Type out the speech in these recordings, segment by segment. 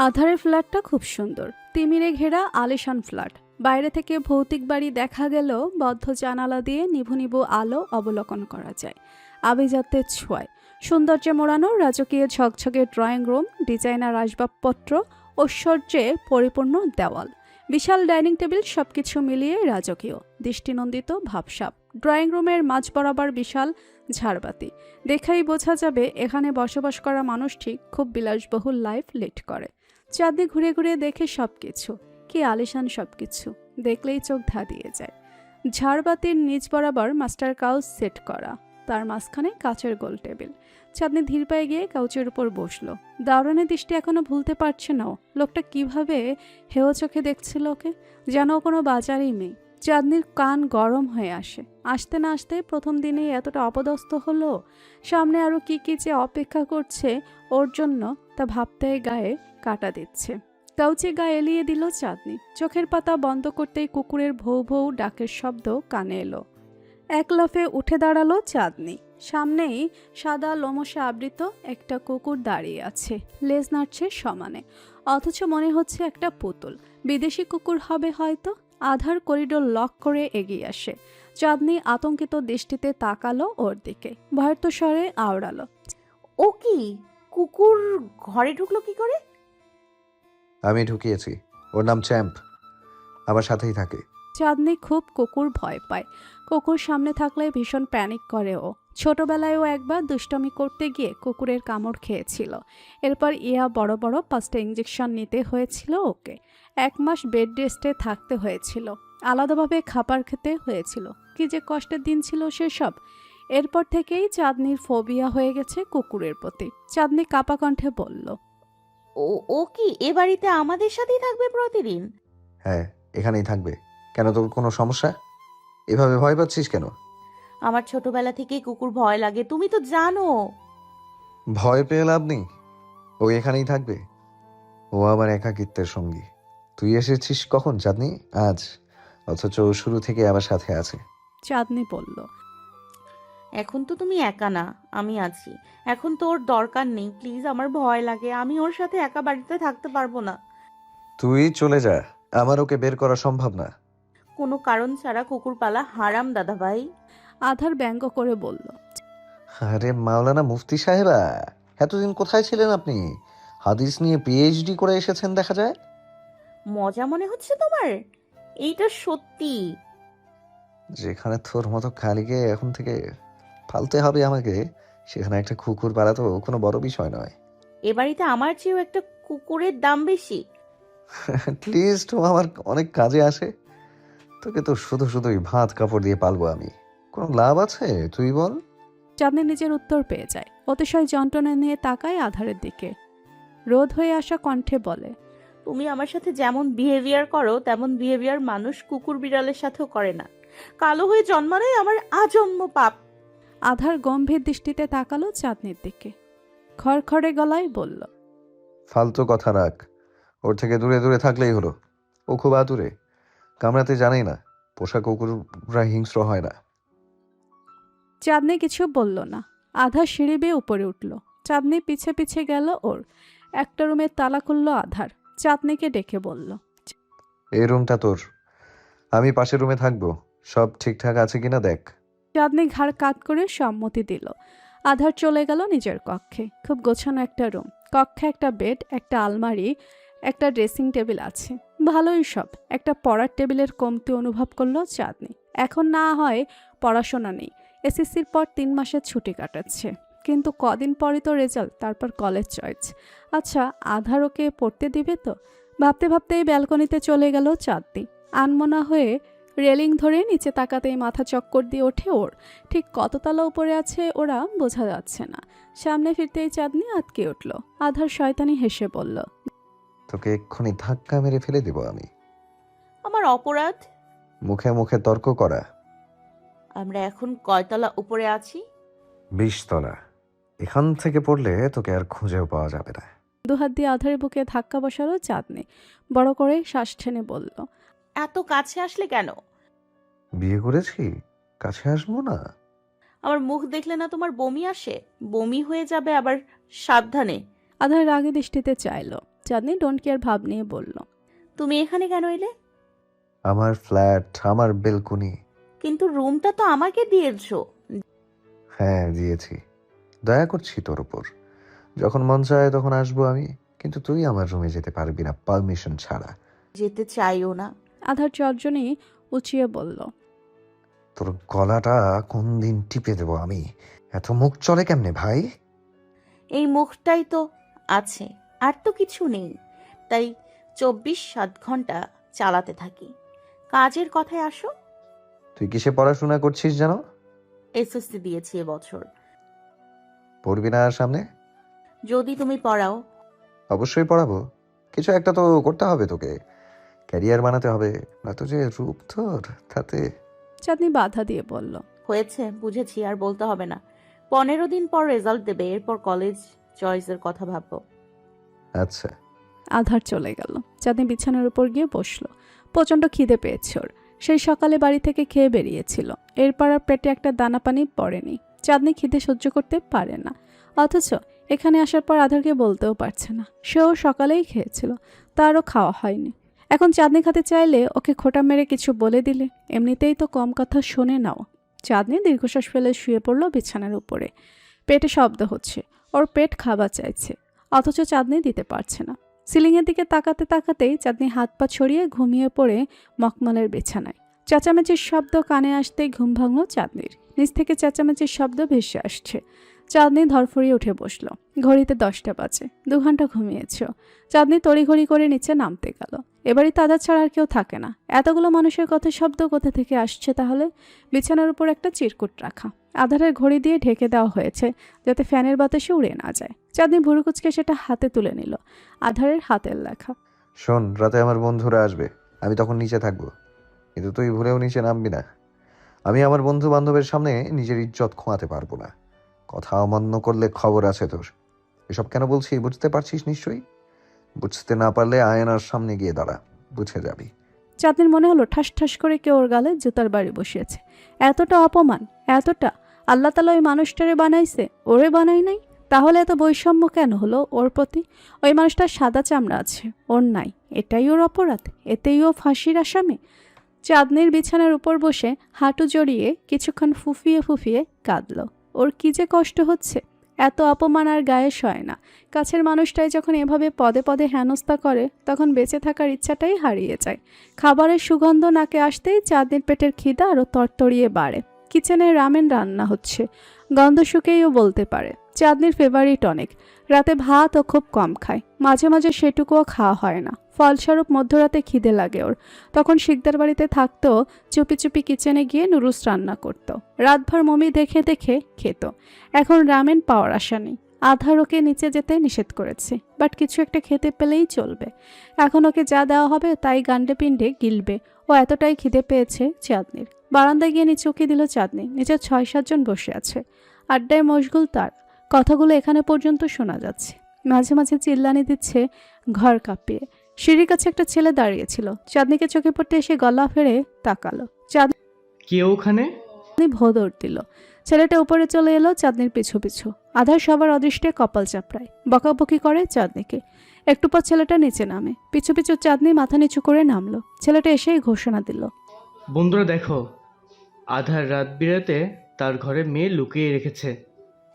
আধারের ফ্ল্যাটটা খুব সুন্দর, তিমিরে ঘেরা আলিশান ফ্ল্যাট। বাইরে থেকে ভৌতিক বাড়ি দেখা গেলেও বদ্ধ জানালা দিয়ে নিভু নিভু আলো অবলোকন করা যায় আভিজাত্যের ছোঁয়ায়। সৌন্দর্যে মোড়ানো রাজকীয় ঝকঝকে ড্রয়িং রুম, ডিজাইনার আসবাবপত্র, ঐশ্বর্যে পরিপূর্ণ দেওয়াল, বিশাল ডাইনিং টেবিল, সবকিছু মিলিয়ে রাজকীয় দৃষ্টিনন্দিত ভাবসাব। ড্রয়িং রুমের মাঝ বরাবর বিশাল ঝাড়বাতি, দেখেই বোঝা যাবে এখানে বসবাস করা মানুষটি খুব বিলাসবহুল লাইফ লিড করে। চাঁদনি ঘুরে ঘুরে দেখে সবকিছু, কি আলিশান সবকিছু, দেখলেই চোখ ধাঁধিয়ে যায়। ঝাড়বাতির নিচ বরাবর মাস্টার কাউচ সেট করা, তার মাঝখানে কাচের গোল টেবিল। চাঁদনি ধীর পায়ে গিয়ে কাউচের উপর বসলো। দারুণের দৃষ্টি এখনো ভুলতে পারছে না ও। লোকটা কিভাবে হেয় চোখে দেখছিল ওকে, যেন কোনো বাজারেই মেয়ে। চাঁদনির কান গরম হয়ে আসে। আসতে না আসতে প্রথম দিনেই এতটা অপদস্থ হলো। সামনে আরো কি কি যে অপেক্ষা করছে ওর জন্য তা ভাবতে গায়ে কাটা দিচ্ছে। কাউচে গা এলিয়ে দিল চাঁদনি। চোখের পাতা বন্ধ করতেই কুকুরের ভৌ ভৌ ডাকের শব্দ কানে এলো। এক লাফে উঠে দাঁড়ালো চাঁদনি। সামনেই সাদা লোমশে আবৃত একটা কুকুর দাঁড়িয়ে আছে, লেজ নাড়ছে সমানে, অথচ মনে হচ্ছে একটা পুতুল। বিদেশি কুকুর হবে হয়তো। আধার করিডোর লক করে এগিয়ে আসে। চাঁদনি আতঙ্কিত দৃষ্টিতে তাকালো ওর দিকে, ভয়ের তো স্বরে আওড়ালো, ও কি কুকুর ঘরে ঢুকলো কি করে? আমি ঢুকিয়েছি। ওর নাম চ্যাম্প, আমার সাথেই থাকে। চাঁদনি খুব কুকুর ভয় পায়। কুকুর সামনে থাকলে ভীষণ প্যানিক করে ও। ছোটবেলায়ও একবার দুষ্টামি করতে গিয়ে কুকুরের কামড় খেয়েছিল। এরপর বড় বড় 5টা ইঞ্জেকশন নিতে হয়েছিল ওকে। 1 মাস বেড রেস্টে থাকতে হয়েছিল, আলাদাভাবে খাবার খেতে হয়েছিল। কি যে কষ্টের দিন ছিল সেসব। এরপর থেকেই চাঁদনির ফোবিয়া হয়ে গেছে কুকুরের প্রতি। চাঁদনি কাপা কণ্ঠে বলল, ও ও কি এ বাড়িতে আমাদের সাথেই থাকবে প্রতিদিন? হ্যাঁ, এখানেই থাকবে। কেন, তোর কোনো সমস্যা? এভাবে ভয় পাচ্ছিস কেন? আমার ছোটবেলা থেকেই কুকুর ভয় লাগে, তুমি তো জানো। ভয় পেয়ে লাভ নেই, ও এখানেই থাকবে। ও আমার একাকিত্বের সঙ্গী। তুই এসেছিস কখন চাঁদনি? আজ। অথচ ও শুরু থেকে আমার সাথে আছে। চাঁদনি বলল, এখন তো তুমি একা না, আমি আছি। এখন তো ওর দরকার নেই, প্লিজ। আমার ভয় লাগে, আমি ওর সাথে একা বাড়িতে থাকতে পারবো না। তুই চলে যা, আমার ওকে বের করা সম্ভব না। কোনো কারণ ছাড়া কুকুর পালা হারাম দাদা ভাই। আধার ব্যঙ্গ করে বলল, আরে মাওলানা মুফতি সাহেবা, এতদিন কোথায় ছিলেন আপনি? হাদিস নিয়ে পিএইচডি করে এসেছেন দেখা যায়। মজা মনে হচ্ছে তোমার? এইটা সত্যি। যেখানে তোর মতো খালিকে এখন থেকে পালতে হবে আমাকে, সেখানে একটা কুকুর পালা তো কোনো বড় বিষয় নয়। এ বাড়িতে আমার চেয়েও একটা কুকুরের দাম বেশি। লিস্ট আমার অনেক কাজে আসে। তোকে তো শুধু শুধুই ভাত কাপড় দিয়ে পালবো আমি, কোনো লাভ আছে তুই বল? চাঁদনি নিজের উত্তর পেয়ে যায়। অতিশয় যন্ত্রণা নিয়ে তাকায় আধারের দিকে। রোধ হয়ে আসা কণ্ঠে বলে, তুমি আমার সাথে যেমন বিহেভিয়ার করো তেমন বিহেভিয়ার মানুষ কুকুর বিড়ালের সাথেও করে না। কালো হয়ে জন্মানোই আমার আজন্ম পাপ। আধার গম্ভীর দৃষ্টিতে তাকালো চাঁদনির দিকে। খড়খড়ে গলায় বলল, ফালতু কথা রাখ, ওর থেকে দূরে দূরে থাকলেই হলো। ও খুব আতুরে, কামড়াতে জানেই না। পোষা কুকুররা হিংস্র হয় না। চাঁদনি কিছু বলল না। আধার সিঁড়ি বেয়ে উপরে উঠল। চাঁদনি পিছে পিছে গেল ওর। একটা রুমের তালা খুলল আধার। চাঁদনিকে ডেকে বলল, এই রুমটা তোর, আমি পাশের রুমে থাকবো। সব ঠিকঠাক আছে কিনা দেখ। চাঁদনি ঘাড় কাত করে সম্মতি দিল। আধার চলে গেল নিজের কক্ষে। খুব গোছানো একটা রুম। কক্ষে একটা বেড, একটা আলমারি, একটা ড্রেসিং টেবিল আছে। ভালোই সব। একটা পড়ার টেবিলের কমতি অনুভব করলো চাঁদনি। এখন না হয় পড়াশোনা নেই, এসএসসির পর 3 মাসের ছুটি কাটাচ্ছে। কিন্তু কদিন পরই তো রেজাল্ট, তারপর কলেজ চয়েস। আচ্ছা, আধার ওকে পড়তে দিবে তো? ভাবতে ভাবতেই ব্যালকনিতে চলে গেল চাঁদনি। আনমনা হয়ে রেলিং ধরে নিচে তাকাতেই মাথা চক্কর দিয়ে ওঠে ওর। ঠিক কততলা উপরে আছে ওরা বোঝা যাচ্ছে না। সামনে ফিরতেই চাঁদনি আটকে উঠল। আধার শয়তানি হেসে বলল, তোকে এক্ষুনি ধাক্কা মেরে ফেলে দিব আমি। আমার অপরাধ? মুখে মুখে তর্ক করা। আমরা এখন কয়তলা উপরে আছি? 20 তলা। এখান থেকে পড়লে তোকে আর খুঁজেও পাওয়া যাবে না। দুহাত দিয়ে আধারের বুকে ধাক্কা বসালো চাঁদনি। বড় করে শ্বাস টেনে বলল, এত কাছে আসলে কেন? বিয়ে করেছি, কাছে আসবো না? আমার মুখ দেখলে না তোমার বমি আসে? বমি হয়ে যাবে আবার, সাবধানে। আধার রাগে দৃষ্টিতে চাইল। চাঁদনি ডোন্ট কেয়ার ভাব নিয়ে বলল। তুমি এখানে কেন এলে? আমার ফ্ল্যাট, আমার বেলকুনি। কিন্তু রুমটা তো আমাকে দিয়েছো। হ্যাঁ দিয়েছি, দয়া করছি তোর উপর। যখন মন চায় তখন আসবো আমি, কিন্তু তুই আমার রুমে যেতে পারবি না পারমিশন ছাড়া। যেতে চাইও না। আধার তর্জনী উঁচিয়ে বলল। তোর গলাটা কোন দিন টিপে দেবো আমি। এত মুখ চলে কেমনে ভাই? এই মুখটাই তো আছে, আর তো কিছু নেই, তাই 24/7 চালাতে থাকি। কাজের কথায় আসো। তুই কিসে পড়াশোনা করছিস যেন? এসএসসি দিয়েছি এবছর। পড়বি না আর সামনে? যদি তুমি পড়াও। অবশ্যই পড়াবো। কিছু একটা তো করতে হবে তোকে, ক্যারিয়ার বানাতে হবে, না তো যে রূপ তোর তাতে। চাঁদনি বাধা দিয়ে বলল। হয়েছে, বুঝেছি, আর বলতে হবে না। 15 দিন পর রেজাল্ট দেবে, এরপর কলেজ চয়েসের কথা ভাববো। আচ্ছা। আধার চলে গেল। চাঁদনি বিছানার উপর গিয়ে বসলো। প্রচণ্ড খিদে পেয়েছে ওর। সেই সকালে বাড়ি থেকে খেয়ে বেরিয়েছিল। এরপর আর পেটে একটা দানা পানি পড়েনি। চাঁদনি খিদে সহ্য করতে পারে না, অথচ এখানে আসার পর আধারকে বলতেও পারছে না। সেও সকালেই খেয়েছিল, তারও খাওয়া হয়নি। এখন চাঁদনি খেতে চাইলে ওকে খোঁটা মেরে কিছু বলে দিলে এমনিতেই তো কম কথা শোনে নাও। চাঁদনি দীর্ঘশ্বাস ফেলে শুয়ে পড়ল বিছানার উপরে। পেটে শব্দ হচ্ছে, ওর পেট খাবার চাইছে, অথচ চাঁদনি দিতে পারছে না। সিলিংয়ের দিকে তাকাতে তাকাতেই চাঁদনি হাত পা ছড়িয়ে ঘুমিয়ে পড়ে মখমলের বিছানায়। চেঁচামেচির শব্দ কানে আসতেই ঘুম ভাঙল চাঁদনির। নিচ থেকে চেঁচামেচির শব্দ ভেসে আসছে। চাঁদনি ধরফড়িয়ে উঠে বসলো। ঘড়িতে 10টা বাজে। 2 ঘন্টা ঘুমিয়েছ। চাঁদনি তড়িঘড়ি করে নিচে নামতে গেল। এবারই তাদের ছাড়া আর কেউ থাকে না। এতগুলো মানুষের কথা শব্দ কোথা থেকে আসছে তাহলে? বিছানার উপর একটা চিরকুট রাখা, আধারের ঘড়ি দিয়ে ঢেকে দেওয়া হয়েছে যাতে ফ্যানের বাতাসে উড়ে না যায়। চাঁদনি ভুরু কুচকে সেটা হাতে তুলে নিল। আধারের হাতের লেখা। শোন, রাতে আমার বন্ধুরা আসবে, আমি তখন নিচে থাকবো, কিন্তু তুই ভুলেও নিচে নামবি না। আমি আমার বন্ধু বান্ধবের সামনে নিজের ইজ্জত খোয়াতে পারবো না। কথা অমান্য করলে খবর আছে তোর। এসব কেন বলছি বুঝতে পারছিস নিশ্চয়ই? বুঝতে না পারলে আয়নার সামনে গিয়ে দাঁড়া, বুঝে যাবি। চাঁদনির মনে হলো ঠাস ঠাস করে কেউ ওর গালে জুতার বাড়ি বসিয়েছে। এতটা অপমান, এতটা! আল্লাহ তাআলা ওই মানুষটারে বানাইছে, ওরে বানাই নাই। তাহলে এত বৈষম্য কেন হলো ওর প্রতি? ওই মানুষটার সাদা চামড়া আছে, ওর নাই, এটাই ওর অপরাধ, এতেই ও ফাঁসির আসামি। চাঁদনির বিছানার উপর বসে হাঁটু জড়িয়ে কিছুক্ষণ ফুফিয়ে ফুফিয়ে কাঁদল। ওর কি যে কষ্ট হচ্ছে! এত অপমান আর গায়ে সয় না। কাছের মানুষটাই যখন এভাবে পদে পদে হেনস্থা করে তখন বেঁচে থাকার ইচ্ছাটাই হারিয়ে যায়। খাবারের সুগন্ধ নাকে আসতেই চাঁদনির পেটের খিদা আরও তরতরিয়ে বাড়ে। কিচেনে রামেন রান্না হচ্ছে, গন্ধ শুকেইও বলতে পারে। চাঁদনির ফেভারিট অনেক। রাতে ভাত ও খুব কম খায়, মাঝে মাঝে সেটুকুও খাওয়া হয় না। ফলস্বরূপ মধ্যরাতে খিদে লাগে ওর। তখন শিকদার বাড়িতে থাকতো, চুপি চুপি কিচেনে গিয়ে নুডলস রান্না করত। রাতভর মমি দেখে দেখে খেত। এখন রামেন পাওয়ার আশা নেই। আধার ওকে নিচে যেতে নিষেধ করেছে, বাট কিছু একটা খেতে পেলেই চলবে। এখন ওকে যা দেওয়া হবে তাই গান্ডে পিণ্ডে গিলবে। ও এতটাই খিদে পেয়েছে চাঁদনির। বারান্দায় গিয়ে নিচে উকি দিল চাঁদনি। নিচে 6-7 জন বসে আছে, আড্ডায় মশগুল তার। কথাগুলো এখানে পর্যন্ত শোনা যাচ্ছে। মাঝে মাঝে চিল্লানি দিচ্ছে ঘর কাঁপিয়ে। সিঁড়ির কাছে একটা ছেলে দাঁড়িয়েছিল। চাঁদনিকে চোখে পড়তে এসে গলা ফেরে তাকালো। চাঁদনি কে ওখানে? ভোদর দিল। ছেলেটা উপরে চলে এলো চাঁদনির পিছু পিছু। আধার সবার অদৃষ্টে কপাল চাপড়ায়, বকাবকি করে চাঁদনিকে। একটু পর ছেলেটা নিচে নামে। পিছু পিছু চাঁদনি মাথা নিচু করে নামলো। ছেলেটা এসেই ঘোষণা দিল। বন্ধুরা দেখো, আধার রাত বিরাতে তার ঘরে মেয়ে লুকিয়ে রেখেছে।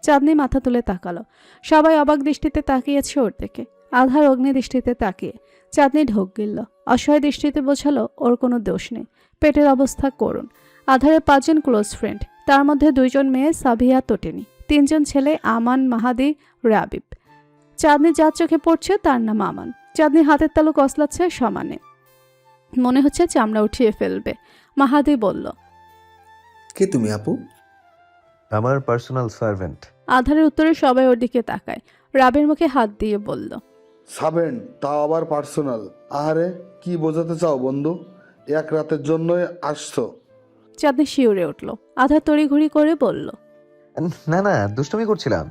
চাঁদনি মাথা তুলে তাকালো। সবাই অবাক দৃষ্টিতে তাকিয়েছে ওর দিকে। আধার অগ্নি দৃষ্টিতে তাকিয়ে চাঁদনি ঢোক গিলল। অসহায় দৃষ্টিতে বোঝালো ওর কোনো দোষ নেই। পেটের অবস্থা করুণ। আধারের 5 জন ক্লোজ ফ্রেন্ড, তার মধ্যে 2 জন মেয়ে সাবিয়া তোটেনি, 3 জন ছেলে আমান, মাহাদি, রাবিব। চাঁদনি যার চোখে পড়ছে তার নাম আমান। চাঁদনি হাতের তালু কসলাচ্ছে সমানে, মনে হচ্ছে চামড়া উঠিয়ে ফেলবে। মাহাদি বলল, কে তুমি আপু? আমার পার্সোনাল সার্ভেন্ট। আধারের উত্তরে সবাই ওর দিকে তাকায়। রাবের মুখে হাত দিয়ে বলল, সাবেন, তাও আবার পার্সোনাল? আহারে, কি বোঝাতে চাও বন্ধু? এক রাতের জন্যই আসছো? চাঁদনি শিউরে উঠল। আধার তড়িঘড়ি করে বলল, না না, দুষ্টুমি করছিলাম,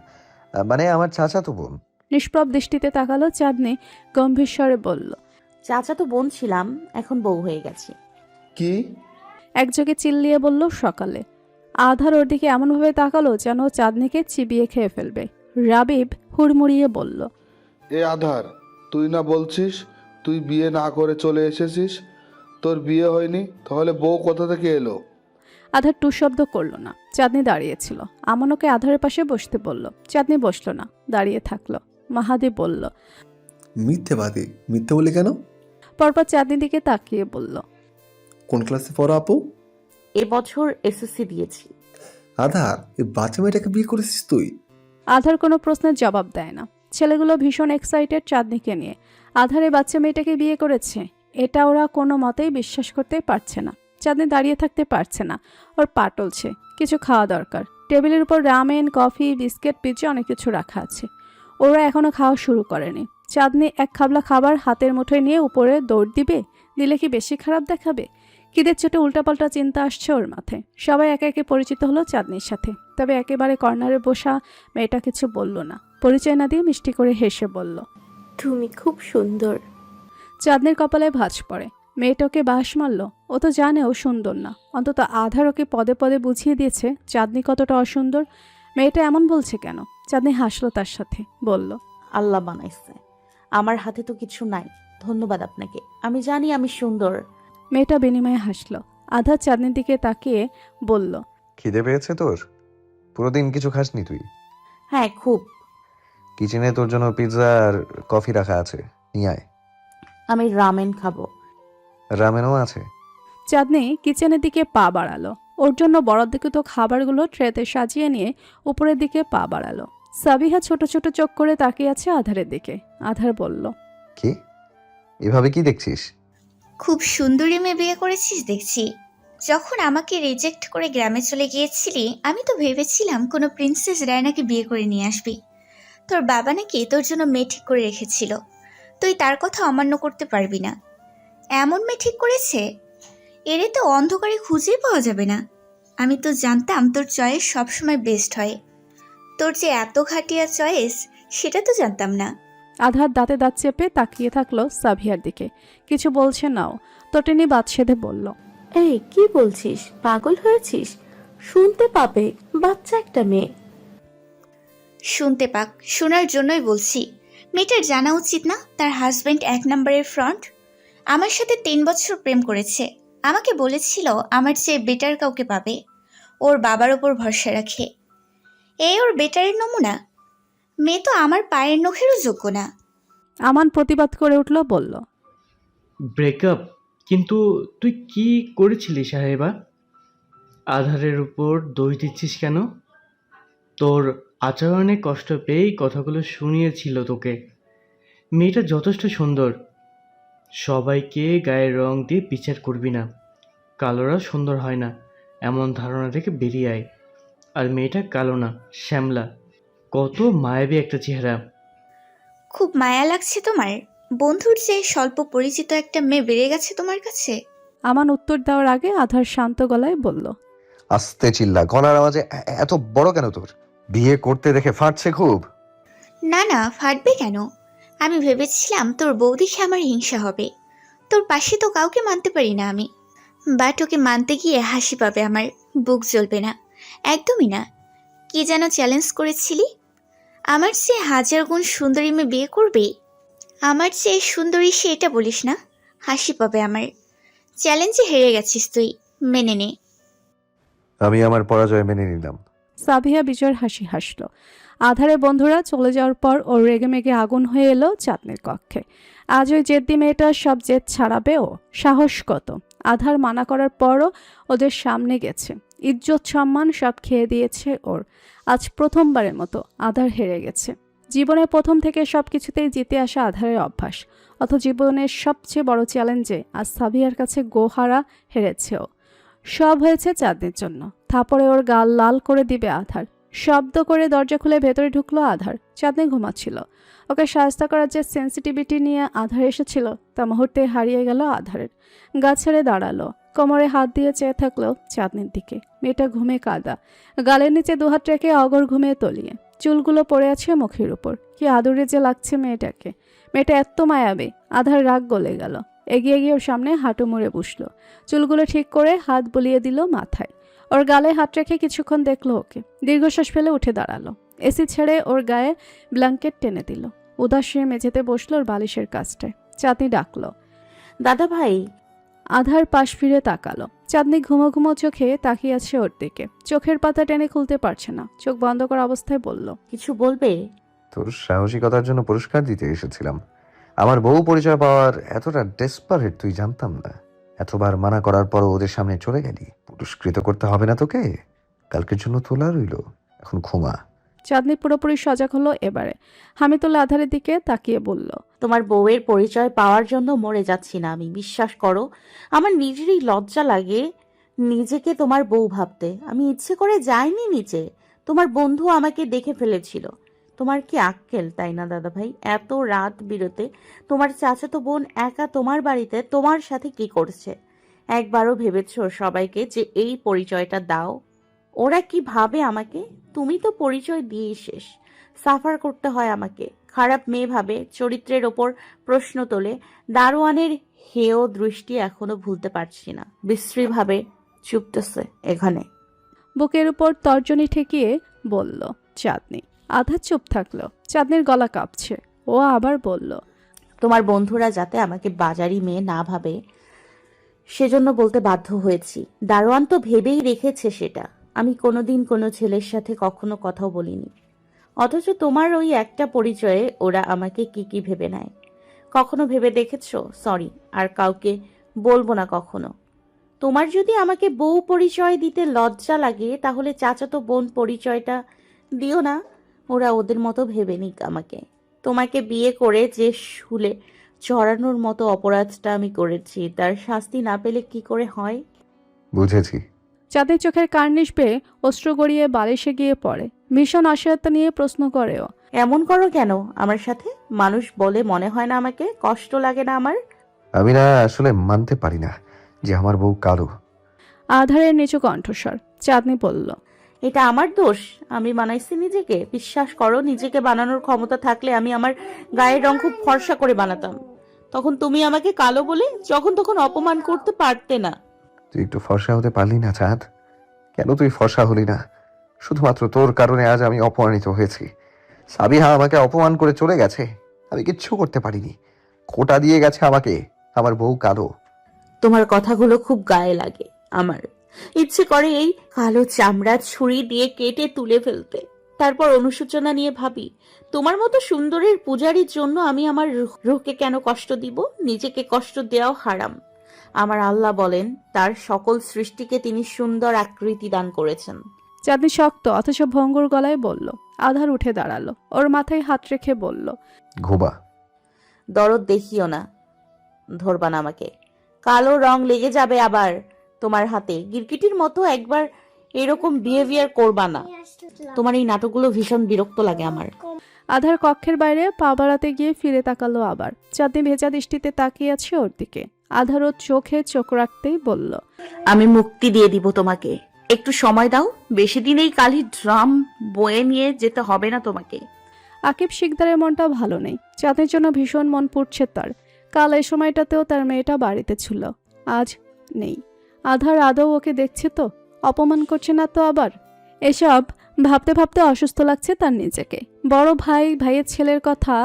মানে আমার চাচাতো বোন। নিষ্প্রভ দৃষ্টিতে তাকালো চাঁদনি। গম্ভীর স্বরে বলল, চাচা তো বোন ছিলাম, এখন বউ হয়ে গেছি। কি? একযোগে চিল্লিয়ে বলল সকালে। আধার ওর দিকে এমনভাবে তাকালো যেন চাঁদনিকে চিবিয়ে খেয়ে ফেলবে। রাবিব হুড়মুড়িয়ে বলল, এ আধার, তুই না বলছিস তুই বিয়ে না করে চলে এসেছিস? তোর বিয়ে হয়নি, তাহলে বউ কোথা থেকে এলো? আধার টু শব্দ করলো না। চাঁদনি দাঁড়িয়েছিল। আমন ওকে আধারের পাশে বসতে বলল। চাঁদনি বসলো না, দাঁড়িয়ে থাকলো। মাহাদি বলল। মিথ্যেবাদী, মিথ্যে বলি কেন? পরপর চাঁদনির দিকে তাকিয়ে বলল। কোন ক্লাসে পড়ো আপু? এবছর এসএসসি দিয়েছি। আধার, এই বাচ্চা মেয়েটাকে বিয়ে করেছিস তুই? আধার কোনো প্রশ্নের জবাব দেয় না। ছেলেগুলো ভীষণ এক্সাইটেড চাঁদনিকে নিয়ে। আধারে বাচ্চা মেয়েটাকে বিয়ে করেছে, এটা ওরা কোনো মতেই বিশ্বাস করতে পারছে না। চাঁদনি দাঁড়িয়ে থাকতে পারছে না, ওর পা টলছে। কিছু খাওয়া দরকার। টেবিলের উপর রামেন, কফি, বিস্কিট, পিৎজা অনেক কিছু রাখা আছে। ওরা এখনো খাওয়া শুরু করেনি। চাঁদনি এক খাবলা খাবার হাতের মুঠোয় নিয়ে উপরে দৌড় দিবে, দিলে কি বেশি খারাপ দেখাবে? খিদের চোটে উল্টাপাল্টা চিন্তা আসছে ওর মাথায়। সবাই একে একে পরিচিত হলো চাঁদনির সাথে, তবে একেবারে কর্নারে বসা মেয়েটা কিছু বলল না। পরিচয় না দিয়ে মিষ্টি করে হেসে বলল, তুমি খুব সুন্দর। চাঁদনির কপালে ভাঁজ পড়ে। মেয়েটা ওকে বাঁশ মারল। ও তো জানে ও সুন্দর না, অন্তত আধার ওকে পদে পদে বুঝিয়ে দিয়েছে চাঁদনি কতটা অসুন্দর। মেয়েটা এমন বলছে কেন? চাঁদনি হাসলো তার সাথে, বলল, আল্লাহ বানাইছে, আমার হাতে তো কিছু নাই। ধন্যবাদ আপনাকে, আমি জানি আমি সুন্দর। মেয়েটা বিনিময়ে হাসলো। আধার চাঁদনির দিকে তাকিয়ে বলল, খিদে পেয়েছে তোর? পুরো দিন কিছু খাসনি তুই? হ্যাঁ খুব। কিচেনে তোর জন্য পিৎজা আর কফি রাখা আছে, নিয়ে আয়। আমি রামেন খাবো। রামেনও আছে। চাঁদনি কিচেনের দিকে পা বাড়ালো। ওর জন্য বরাদ্দকৃত খাবারগুলো ট্রেতে সাজিয়ে নিয়ে উপরের দিকে পা বাড়ালো। সাবিহা ছোট ছোট চোখ করে তাকিয়ে আছে আধারের দিকে। আধার বলল, কি এভাবে কি দেখছিস? খুব সুন্দরী মেয়ে বিয়ে করেছিস দেখছি। যখন আমাকে রিজেক্ট করে গ্রামে চলে গিয়েছিলি, আমি তো ভেবেছিলাম কোনো প্রিন্সেস ডায়নাকে বিয়ে করে নিয়ে আসবি। তোর বাবা নাকি তোর জন্য মেয়ে ঠিক করে রেখেছিল, তুই তার কথা অমান্য করতে পারবি না। এমন মেয়ে ঠিক করেছে, এরে তো অন্ধকারে খুঁজেই পাওয়া যাবে না। আমি তো জানতাম তোর চয়েস সবসময় বেস্ট হয়, তোর যে এত ঘাটিয়া চয়েস সেটা তো জানতাম না। আধার দাঁতে দাঁত চেপে তাকিয়ে থাকলো সাবিহার দিকে। কিছু বলছে নাও। তটিনী বাদ সেধে বলল, এই কি বলছিস? পাগল হয়েছিস? শুনতে পাবে, বাচ্চা একটা মেয়ে। শুনতে পাক, শোনার জন্যই বলছি। মেয়েটার জানা উচিত না তার হাজব্যান্ড 1 নম্বরের ফ্রন্ট। আমার সাথে 3 বছর প্রেম করেছে। আমাকে বলেছিল আমার চেয়ে বেটার কাউকে পাবে, ওর বাবার ওপর ভরসা রাখে। এই ওর বেটারের নমুনা। মেয়ে তো আমার পায়ের নখেরও যোগ্য না। আমান প্রতিবাদ করে উঠল, বলল, ব্রেকআপ? কিন্তু তুই কি করেছিলি সাহেবা? আধারের উপর দোষ দিচ্ছিস কেন? তোর আচরণে কষ্ট পেয়েই কথাগুলো শুনিয়েছিল তোকে। মেয়েটা যথেষ্ট সুন্দর। সবাইকে গায়ের রং দিয়ে বিচার করবি না। কালোরা সুন্দর হয় না, এমন ধারণা থেকে বেরিয়ে আয়। আর মেয়েটা কালো না, শ্যামলা। কত মায়াবী একটা চেহারা। খুব মায়া লাগছে তোমার? বন্ধুর চেয়ে স্বল্প পরিচিত একটা মেয়ে বেড়ে গেছে তোমার কাছে? আমান উত্তর দেওয়ার আগে আধার শান্ত গলায় বলল, আস্তে চিল্লা, গলার আওয়াজে এত বড় কেন তোর? বিয়ে করতে দেখে ফাটছে খুব। না না, ফাটবে কেন? আমি ভেবেছিলাম তোর বউ দেখে আমার হিংসা হবে। তোর পাশে তো কাউকে মানতে পারি না আমি। বাট ওকে মানতে গিয়ে হাসি পাবে আমার, বুক জ্বলবে না, একদমই না। কি যেন চ্যালেঞ্জ করেছিলি? আমার চেয়ে 1000 গুণ সুন্দরী মেয়ে বিয়ে করবি? আমার চেয়ে সুন্দরী সে এটা বলিস না, হাসি পাবে আমার। চ্যালেঞ্জে হেরে গেছিস তুই, মেনে নে। আমি আমার পরাজয় মেনে নিলাম। সাবিহা বিজয়ের হাসি হাসল। আধারে বন্ধুরা চলে যাওয়ার পর ওর রেগে মেগে আগুন হয়ে এলো চাঁদনির কক্ষে। আজ ওই জেদ্দি মেয়েটার সব জেদ ছাড়াবে ও। সাহস কত! আধার মানা করার পরও ওদের সামনে গেছে। ইজ্জত সম্মান সব খেয়ে দিয়েছে ওর। আজ প্রথমবারের মতো আধার হেরে গেছে। জীবনের প্রথম থেকে সব কিছুতেই জিতে আসা আধারের অভ্যাস, অথচ জীবনের সবচেয়ে বড় চ্যালেঞ্জে আজ সাবিয়ার কাছে গোহারা হেরেছে ও। সব হয়েছে চাঁদনির জন্য। থাপড়ে ওর গাল লাল করে দিবে আধার। শব্দ করে দরজা খুলে ভেতরে ঢুকলো আধার। চাঁদনি ঘুমাচ্ছিল। ওকে সাহায্য করার যে সেন্সিটিভিটি নিয়ে আধার এসেছিল তা মুহূর্তে হারিয়ে গেল আধারের। গা ছেড়ে দাঁড়ালো, কোমরে হাত দিয়ে চেয়ে থাকলো চাঁদনির দিকে। মেয়েটা ঘুমে কাদা, গালের নিচে দুহাত রেখে অগর ঘুমিয়ে তলিয়ে। চুলগুলো পড়ে আছে মুখের উপর। কি আদুরে যে লাগছে মেয়েটাকে। মেয়েটা এত মায়াবী। আধার রাগ গলে গেল। এগিয়ে গিয়ে ওর সামনে হাঁটু মুড়ে বসলো। চুলগুলো ঠিক করে হাত বুলিয়ে দিল মাথায়। ওর গালে হাত রেখে কিছুক্ষণ দেখলো ওকে। দীর্ঘশ্বাস ফেলে উঠে দাঁড়ালো। এসি ছেড়ে ওর গায়ে ব্ল্যাঙ্কেট টেনে দিল। উদাস হয়ে মেঝেতে বসলো ওর বালিশের কাছটায়। চাঁদনি ডাকলো। দাদা ভাই। আধার পাশ ফিরে তাকালো। চাঁদনি ঘুমো ঘুমো চোখে তাকিয়ে আছে ওর দিকে। চোখের পাতা টেনে খুলতে পারছে না, চোখ বন্ধ করা অবস্থায় বলল, কিছু বলবে? তোর সাহসিকতার জন্য পুরস্কার দিতে এসেছিলাম। আমার বউ পরিচয় পাওয়ার এতটা ডেসপারেট তুই জানতাম না। এতবার মানা করার পরও ওদের সামনে চলে গেলি। পুরস্কৃত করতে হবে না তোকে, কালকের জন্য তোলা রইল, এখন ঘুমা। চাঁদনি পুরোপুরি সজাগ হলো এবারে। হামিদুল্লাহ আধারের দিকে তাকিয়ে বলল, তোমার বউয়ের পরিচয় পাওয়ার জন্য মরে যাচ্ছি না আমি, বিশ্বাস করো। আমার নিজেরই লজ্জা লাগে নিজেকে তোমার বউ ভাবতে। আমি ইচ্ছে করে যাইনি নিচে, তোমার বন্ধু আমাকে দেখে ফেলেছিল। তোমার কি আক্কেল, তাই না দাদা ভাই? এত রাত বিরতে তোমার চাচাতো বোন একা তোমার বাড়িতে তোমার সাথে কি করছে? একবারও ভেবেছো সবাইকে যে এই পরিচয়টা দাও? ওরা কি ভাবে আমাকে? তুমি তো পরিচয় দিয়েই শেষ। সাফার করতে হয় আমাকে। খারাপ মেয়ে ভাবে, চরিত্রের ওপর প্রশ্ন তোলে। দারোয়ানের হেয় দৃষ্টি এখনো ভুলতে পারছি না। বিশ্রীভাবে চুপতেছে এখানে। বুকের উপর তর্জনী ঠেকিয়ে বলল চাঁদনি। আধা চুপ থাকলো। চাঁদনির গলা কাঁপছে। ও আবার বলল, তোমার বন্ধুরা যাতে আমাকে বাজারি মেয়ে না ভাবে সেজন্য বলতে বাধ্য হয়েছি। দারোয়ান তো ভেবেই রেখেছে সেটা। আমি কোনোদিন কোনো ছেলের সাথে কখনো কথাও বলিনি, অথচ তোমার ওই একটা পরিচয়ে ওরা আমাকে কি কি ভেবে নেয়। কখনো ভেবে দেখেছো? সরি, আর কাউকে বলবো না কখনো। তোমার যদি আমাকে বউ পরিচয় দিতে লজ্জা লাগে তাহলে চাচাতো বোন পরিচয়টা দিও না। ওরা ওদের মতো ভেবে নিক আমাকে। তোমাকে বিয়ে করে যে শুলে চড়ানোর মতো অপরাধটা আমি করেছি তার শাস্তি না পেলে কি করে হয়? বুঝেছি। চাঁদের চোখের কার্নিশ পেয়ে অশ্রু গড়িয়ে বালিশে গিয়ে পড়ে। ভীষণ অসহায়তা নিয়ে প্রশ্ন করেও, এমন করো কেন আমার সাথে? মানুষ বলে মনে হয় না আমাকে? কষ্ট লাগে না আমার? আমি না আসলে মানতে পারি না যে আমার বউ কালো। আধারের নিচু কণ্ঠস্বর। চাঁদনি বলল, এটা আমার দোষ? আমি বানাইছি নিজেকে? বিশ্বাস করো, নিজেকে বানানোর ক্ষমতা থাকলে আমি আমার গায়ের রং খুব ফর্সা করে বানাতাম। তখন তুমি আমাকে কালো বলে যখন তখন অপমান করতে পারতে না। তুই একটু ফর্সা হতে পারলি না চাঁদ? কেন তুই ফর্সা হলি না? শুধুমাত্র তোর কারণে আজ আমি অপমানিত হয়েছি। সাবিহা আমাকে অপমান করে চলে গেছে, আমি কিচ্ছু করতে পারিনি। খোঁটা দিয়ে গেছে আমাকে আমার বউ কালো। তোমার কথাগুলো খুব গায়ে লাগে আমার। ইচ্ছে করে এই কালো চামড়া ছুরি দিয়ে কেটে তুলে ফেলতে। তারপর অনুশোচনা নিয়ে ভাবি, তোমার মতো সুন্দরের পূজারীর জন্য আমি আমার রুহকে কেন কষ্ট দিব? নিজেকে কষ্ট দেওয়াও হারাম। আমার আল্লাহ বলেন তার সকল সৃষ্টিকে তিনি সুন্দর আকৃতি দান করেছেন। চাঁদনি শক্ত অথচ ভঙ্গুর গলায় বলল। আধার উঠে দাঁড়ালো। ওর মাথায় হাত রেখে বলল, ঘুমা। দরদ দেখিও না, ধরবা না আমাকে। কালো রং লেগে যাবে আবার তোমার হাতে। গিরগিটির মতো একবার এরকম বিহেভিয়ার করবা না। তোমার এই নাটকগুলো ভীষণ বিরক্ত লাগে আমার। আধার কক্ষের বাইরে পা বাড়াতে গিয়ে ফিরে তাকালো আবার। চাঁদনি ভেজা দৃষ্টিতে তাকিয়ে আছে ওর দিকে। আধার ওর চোখে চোখ রাখতেই বলল, আমি মুক্তি দিয়ে দিব তোমাকে, একটু সময় দাও। বেশি দিন এই কালি ড্রাম বয়ে নিয়ে যেতে হবে না তোমাকে। আকিব শিকদারের মনটা ভালো নেই। চাঁদের জন্য ভীষণ মন পুড়ছে তার। কাল এই সময়টাতেও তার মেয়েটা বাড়িতে ছিল, আজ নেই। আধার আদৌ ওকে দেখছে তো? অপমান করছে না তো আবার? এসব ভাবতে ভাবতে অসুস্থ লাগছে তার নিজেকে। বড় ভাইয়ের ছেলের কথা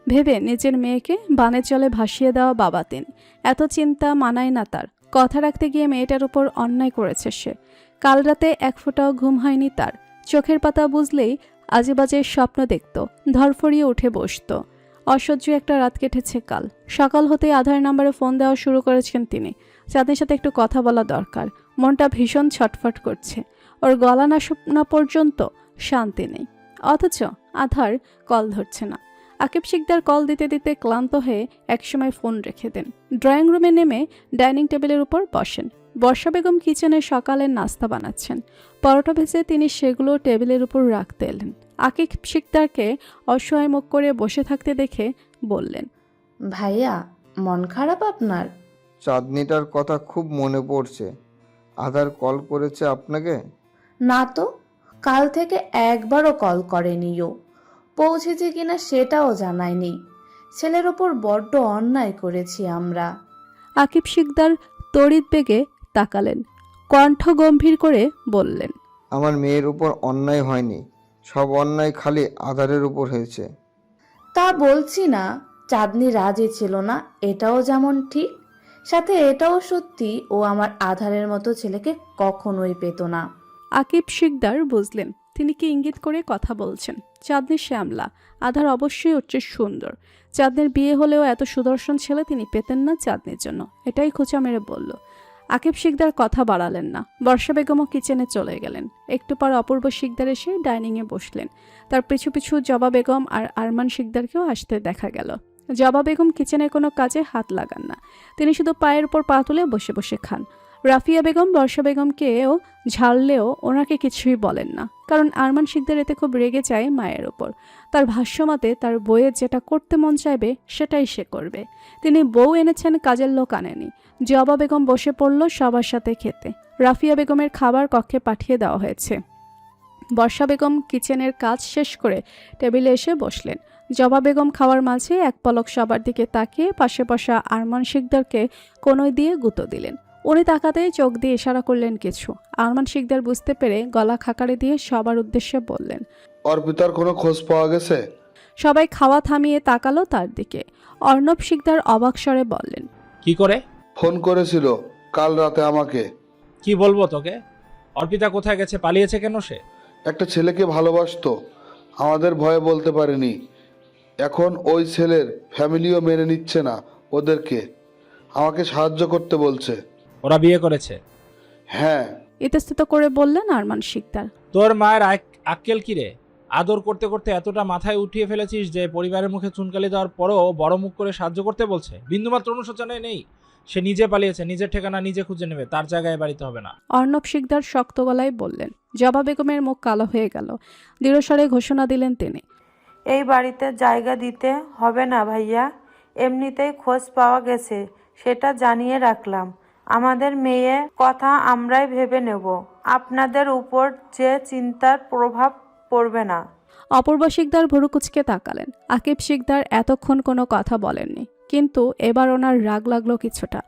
ভেবে নিজের মেয়েকে বানে চলে ভাসিয়ে দেওয়া বাবা তিনি। এত চিন্তা মানায় না তার। কথা রাখতে গিয়ে মেয়েটার উপর অন্যায় করেছে সে। কাল রাতে এক ফোঁটাও ঘুম হয়নি তার। চোখের পাতা বুঝলেই আজেবাজে স্বপ্ন দেখত, ধরফড়িয়ে উঠে বসত। অসহ্য একটা রাত কেটেছে কাল। সকাল হতেই আধার নাম্বারে ফোন দেওয়া শুরু করেছেন তিনি। চাঁদের সাথে একটু কথা বলা দরকার। মনটা ভীষণ ছটফট করছে। ওর গলা না শোনা পর্যন্ত শান্তি নেই। অথচ আধার কল ধরছে না। আকিব শিকদার কল দিতে দিতে ক্লান্ত হয়ে একসময় ফোন রেখে দেন। ড্রয়িং রুমে নেমে ডাইনিং টেবিলের উপর বসেন। বর্ষা বেগম কিচেনে সকালের নাস্তা বানাচ্ছেন। পরোটা ভেজে তিনি সেগুলো টেবিলের উপর রাখতে এলেন। আকিব শিকদারকে অসহায় মুখ করে বসে থাকতে দেখে বললেন, ভাইয়া, মন খারাপ আপনার? চাঁদনিটার কথা খুব মনে পড়ছে। আধার কল করেছে আপনাকে? না তো, কাল থেকে একবারও কল করেনি ও। পৌঁছেছে কিনা সেটাও জানায়নি। ছেলের ওপর বড্ড অন্যায় করেছি আমরা। আকিব শিকদার তড়িৎ বেগে তাকালেন। কণ্ঠ গম্ভীর করে বললেন, আমার মেয়ের উপর অন্যায় হয়নি, সব অন্যায় খালি আধারের উপর হয়েছে। তা বলছি না চাঁদনি রাজি ছিল না, এটাও যেমন ঠিক, সাথে এটাও সত্যি ও আমার আধারের মতো ছেলেকে কখনোই পেত না। আকিব শিকদার বুঝলেন তিনি কি ইঙ্গিত করে কথা বলছেন। চাঁদনি শ্যামলা, আধার অবশ্যই হচ্ছে সুন্দর। চাঁদনির বিয়ে হলেও এত সুদর্শন ছেলে তিনি পেতেন না চাঁদনির জন্য, এটাই খোঁচা মেরে বলল। আকিব শিকদার কথা বাড়ালেন না। বর্ষা বেগমও কিচেনে চলে গেলেন। একটু পর অপূর্ব শিকদার এসে ডাইনিংয়ে বসলেন। তার পিছু পিছু জবা বেগম আর আরমান শিকদারকেও আসতে দেখা গেল। জবা বেগম কিচেনে কোনো কাজে হাত লাগান না, তিনি শুধু পায়ের উপর পা তুলে বসে বসে খান। রাফিয়া বেগম বর্ষা বেগমকেও ঝাড়লেও ওনাকে কিছুই বলেন না, কারণ আরমান শিকদার এতে খুব রেগে যায় মায়ের ওপর। তার ভাষ্যমতে তার বউয়ের যেটা করতে মন চাইবে সেটাই সে করবে। তিনি বউ এনেছেন, কাজের লোক আনেনি। জবা বেগম বসে পড়ল সবার সাথে খেতে। রাফিয়া বেগমের খাবার কক্ষে পাঠিয়ে দেওয়া হয়েছে। বর্ষা বেগম কিচেনের কাজ শেষ করে টেবিলে এসে বসলেন। জবা বেগম খাওয়ার মাঝে এক পলক সবার দিকে তাকিয়ে পাশে বসা আরমান শিকদারকে কোনোই দিয়ে গুঁতো দিলেন। উনি তাকাতেই চোখ দিয়ে ইশারা করলেন কিছু। আরমান শিকদার বুঝতে পেরে গলা খাকারি দিয়ে সবার উদ্দেশ্যে বললেন, অর্পিতার কোনো খোঁজ পাওয়া গেছে? সবাই খাওয়া থামিয়ে তাকালো তার দিকে। অর্ণব শিকদার অবাক স্বরে বললেন, কি করে? ফোন করেছিল কাল রাতে আমাকে। কি বলবো তোকে? অর্পিতা কোথায় গেছে, পালিয়েছে কেন সে? একটা ছেলেকে ভালোবাসতো, আমাদের ভয়ে বলতে পারিনি। এখন ওই ছেলের ফ্যামিলিও মেনে নিচ্ছে না ওদেরকে, আমাকে সাহায্য করতে বলছে। ওরা বিয়ে করেছে? হ্যাঁ। ইতস্তত করে বললেন আরমান শিকদার। তোর মায়ের আক্কেল কি রে? আদর করতে করতে এতটা মাথায় উঠিয়ে ফেলেছিস যে পরিবারের মুখে চুনকালি দেওয়ার পরও বড় মুখ করে সাহায্য করতে বলছে? বিন্দুমাত্র অনুশোচনা নেই? সে নিজে পালিয়েছে, নিজের ঠিকানা নিজে খুঁজে নেবে, তার জায়গায় বাড়িতে হবে না। অর্ণব শিকদার শক্ত গলায় বললেন। জবা বেগমের মুখ কালো হয়ে গেল। দৃঢ়স্বরে ঘোষণা দিলেন তিনি, এই বাড়িতে জায়গা দিতে হবে না ভাইয়া, এমনিতেই খোঁজ পাওয়া গেছে সেটা জানিয়ে রাখলাম। আমাদের মেয়ে কথা আমরাই ভেবে নেব, আপনাদের উপর যে চিন্তার প্রভাব পড়বে না। অপূর্ব শিকদার ভুরু কুচকে তাকালেন। আকিব শিকদার এতক্ষণ কোনো কথা বলেননি, কিন্তু এবার ওনার রাগ লাগলো কিছুটা।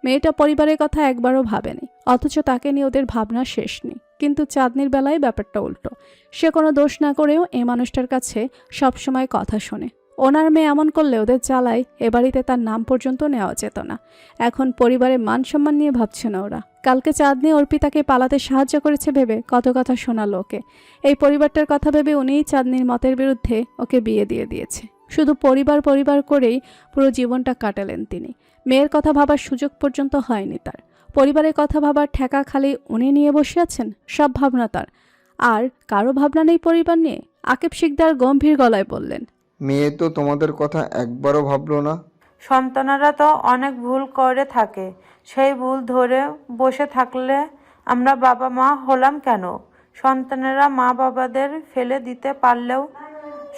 মেয়েটা পরিবারের কথা একবারও ভাবেনি, অথচ তাকে নিয়ে ওদের ভাবনা শেষ নেই। কিন্তু চাঁদনির বেলায় ব্যাপারটা উল্টো। সে কোনো দোষ না করেও এই মানুষটার কাছে সবসময় কথা শোনে। ওনার মেয়ে এমন করলে ওদের জ্বালায় এ বাড়িতে তার নাম পর্যন্ত নেওয়া যেত না। এখন পরিবারের মান সম্মান নিয়ে ভাবছে না ওরা। কালকে চাঁদনি অর্পিতাকে পালাতে সাহায্য করেছে ভেবে কত কথা শোনালো ওকে। এই পরিবারটার কথা ভেবে উনিই চাঁদনির মতের বিরুদ্ধে ওকে বিয়ে দিয়ে দিয়েছে। শুধু পরিবার পরিবার করেই পুরো জীবনটা কাটালেন তিনি। মেয়ের কথা ভাবার সুযোগ পর্যন্ত হয়নি তার। পরিবারের কথা ভাবার ঠেকা খালি উনি নিয়ে বসে আছেন, সব ভাবনা তার। আর কারো ভাবনা নেই পরিবার নিয়ে? আকিব শিকদার গম্ভীর গলায় বললেন, মেয়ে তো তোমাদের কথা একবারও ভাবলো না। সন্তানেরা তো অনেক ভুল করে থাকে, সেই ভুল ধরে বসে থাকলে আমরা বাবা মা হলাম কেন? সন্তানেরা মা বাবাদের ফেলে দিতে পারলেও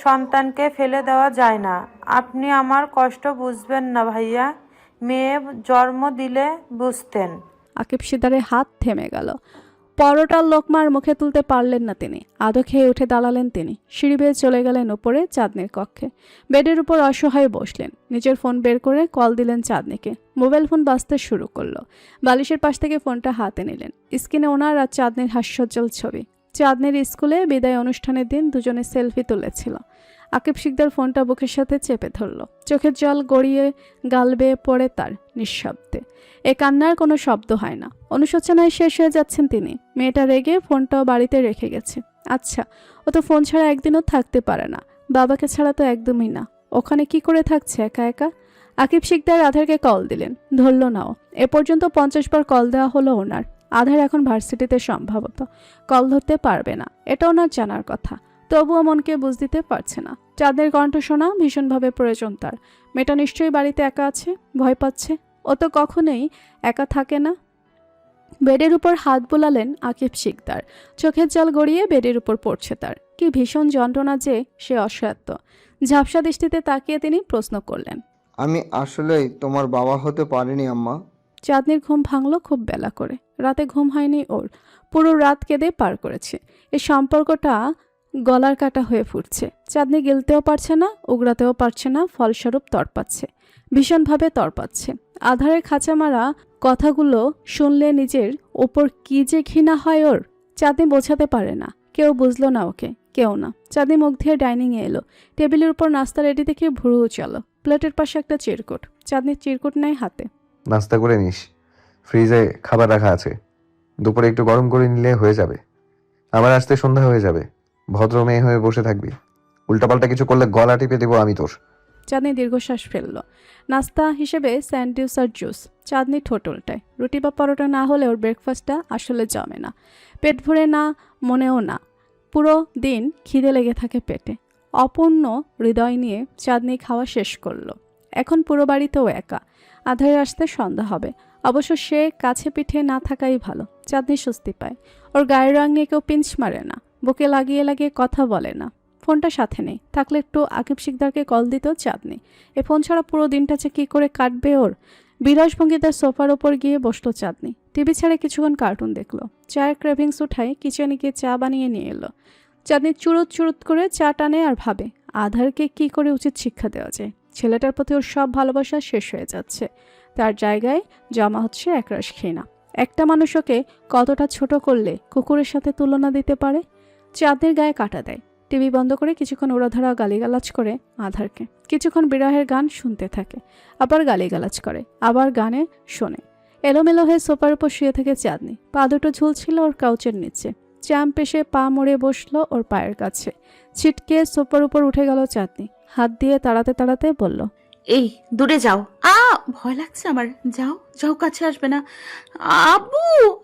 সন্তানকে ফেলে দেওয়া যায় না। আপনি আমার কষ্ট বুঝবেন না ভাইয়া, মেয়ে জন্ম দিলে বুঝতেন। আকিব শিকদারের হাত থেমে গেল। পরোটার লোকমার মুখে তুলতে পারলেন না তিনি। আদো খেয়ে উঠে দাঁড়ালেন তিনি। সিঁড়ি বেয়ে চলে গেলেন উপরে চাঁদনির কক্ষে। বেডের উপর অসহায় বসলেন। নিজের ফোন বের করে কল দিলেন চাঁদনিকে। মোবাইল ফোন বাজতে শুরু করলো। বালিশের পাশ থেকে ফোনটা হাতে নিলেন। স্ক্রিনে ওনার আর চাঁদনির হাস্যোজ্জ্বল ছবি। চাঁদনির স্কুলে বিদায় অনুষ্ঠানের দিন দুজনে সেলফি তুলেছিল। আকিব শিকদার ফোনটা বুকের সাথে চেপে ধরল। চোখের জল গড়িয়ে গাল বেয়ে পড়ে তার নিঃশব্দে। এ কান্নার কোনো শব্দ হয় না। অনুশোচনায় শেষ হয়ে যাচ্ছেন তিনি। মেয়েটা রেগে ফোনটাও বাড়িতে রেখে গেছে। আচ্ছা, ও তো ফোন ছাড়া একদিনও থাকতে পারে না, বাবাকে ছাড়া তো একদমই না। ওখানে কি করে থাকছে একা একা? আকিব শিকদার আধারকে কল দিলেন, ধরল নাও। এ পর্যন্ত 50 বার কল দেওয়া হলো ওনার। আধার এখন ভার্সিটিতে, সম্ভবত কল ধরতে পারবে না, এটা ওনার জানার কথা। তবুও মনকে বুঝ দিতে পারছে না। চাঁদের কণ্ঠ শোনা ভীষণভাবে প্রয়োজন তার। মেয়েটা নিশ্চয়ই বাড়িতে একা আছে, ভয় পাচ্ছে। ও তো কখনোই একা থাকে না। বেডের উপর হাত বুলালেন আকিব শিকদার। চোখের জল গড়িয়ে বেডের উপর পড়ছে তার। কি ভীষণ যন্ত্রণা যে সে অসহায়ত্ব। ঝাপসা দৃষ্টিতে তাকিয়ে তিনি প্রশ্ন করলেন, আমি আসলেই তোমার বাবা হতে পারিনি আম্মা। চাঁদনির ঘুম ভাঙল খুব বেলা করে। রাতে ঘুম হয়নি ওর। পুরো রাত কেঁদে পার করেছে। এই সম্পর্কটা গলার কাটা হয়ে ফুটছে। চাঁদনি গিলতেও পারছে না, উগড়াতেও পারছে না, ফলস্বরূপ তড়পাচ্ছে, ভীষণভাবে তড়পাচ্ছে। আধারের খাঁচা মারা কথাগুলো শুনলে নিজের ওপর কি যে ঘৃণা হয় ওর, চাঁদনি বোঝাতে পারে না। কেউ বুঝলো না ওকে, কেউ না। চাঁদনি মুখ দিয়ে ডাইনিংয়ে এলো। টেবিলের উপর নাস্তা রেডি দেখে ভুরু চলো। প্লেটের পাশে একটা চিরকুট। চাঁদনির চিরকুট নেয় হাতে। নাস্তা করে নিস, ফ্রিজে খাবার রাখা আছে, দুপুরে একটু গরম করে নিলে হয়ে যাবে। আবার আসতে সন্ধ্যা হয়ে যাবে, ভদ্র মেয়ে হয়ে বসে থাকবি। উল্টাপাল্টা কিছু করলে গলা টিপে দেবো আমি তোর। চাঁদনি দীর্ঘশ্বাস ফেলল। নাস্তা হিসেবে স্যান্ডউইচ আর জুস। চাঁদনি ঠোঁট উল্টায়। রুটি বা পরোটা না হলে ওর ব্রেকফাস্টটা আসলে জমে না। পেট ভরে না, মনেও না। পুরো দিন খিদে লেগে থাকে পেটে। অপূর্ণ হৃদয় নিয়ে চাঁদনি খাওয়া শেষ করলো। এখন পুরো বাড়িতেও একা। আধারে আসতে সন্ধ্যা হবে। অবশ্য সে কাছে পিঠে না থাকাই ভালো। চাঁদনি স্বস্তি পায়। ওর গায়ের রং নিয়ে কেউ পিঞ্চ মারে না, বুকে লাগিয়ে লাগিয়ে কথা বলে না। ফোনটা সাথে নেই, থাকলে একটু আকিব শিকদারকে কল দিত চাঁদনি। এ ফোন ছাড়া পুরো দিনটা যে কী করে কাটবে ওর। বিরাজভঙ্গিতে সোফার ওপর গিয়ে বসলো চাঁদনি। টিভি ছেড়ে কিছুক্ষণ কার্টুন দেখলো। চায়ের ক্রেভিংস উঠায় কিচেনে গিয়ে চা বানিয়ে নিয়ে এলো। চাঁদনি চুরুত চুরুত করে চা টানে আর ভাবে আধারকে কি করে উচিত শিক্ষা দেওয়া যায়। ছেলেটার প্রতি ওর সব ভালোবাসা শেষ হয়ে যাচ্ছে। তার জায়গায় জমা হচ্ছে একরাশ ঘৃণা। একটা মানুষ ওকে কতটা ছোট করলে কুকুরের সাথে তুলনা দিতে পারে। চাঁদের গায়ে কাটা দেয়। টিভি বন্ধ করে কিছুক্ষণ উড়াধরা গালিগালাজ করে আধারকে। কিছুক্ষণ বিরহের গান শুনতে থাকে, আবার গালিগালাজ করে, আবার গানে শোনে। এলোমেলো হয়ে সোফার উপর শুয়ে থেকে চাঁদনি। পা দুটো ঝুলছিল ওর কাউচের নিচে। চ্যাম্প এসে পা মুড়ে বসলো ওর পায়ের কাছে। ছিটকে সোফার উপর উঠে গেল চাঁদনি। হাত দিয়ে তাড়াতে তাড়াতে বলল, এই দূরে যাও। ভয় লাগছে আমার। যাও যাও, কাছে আসবে না। আব্বু,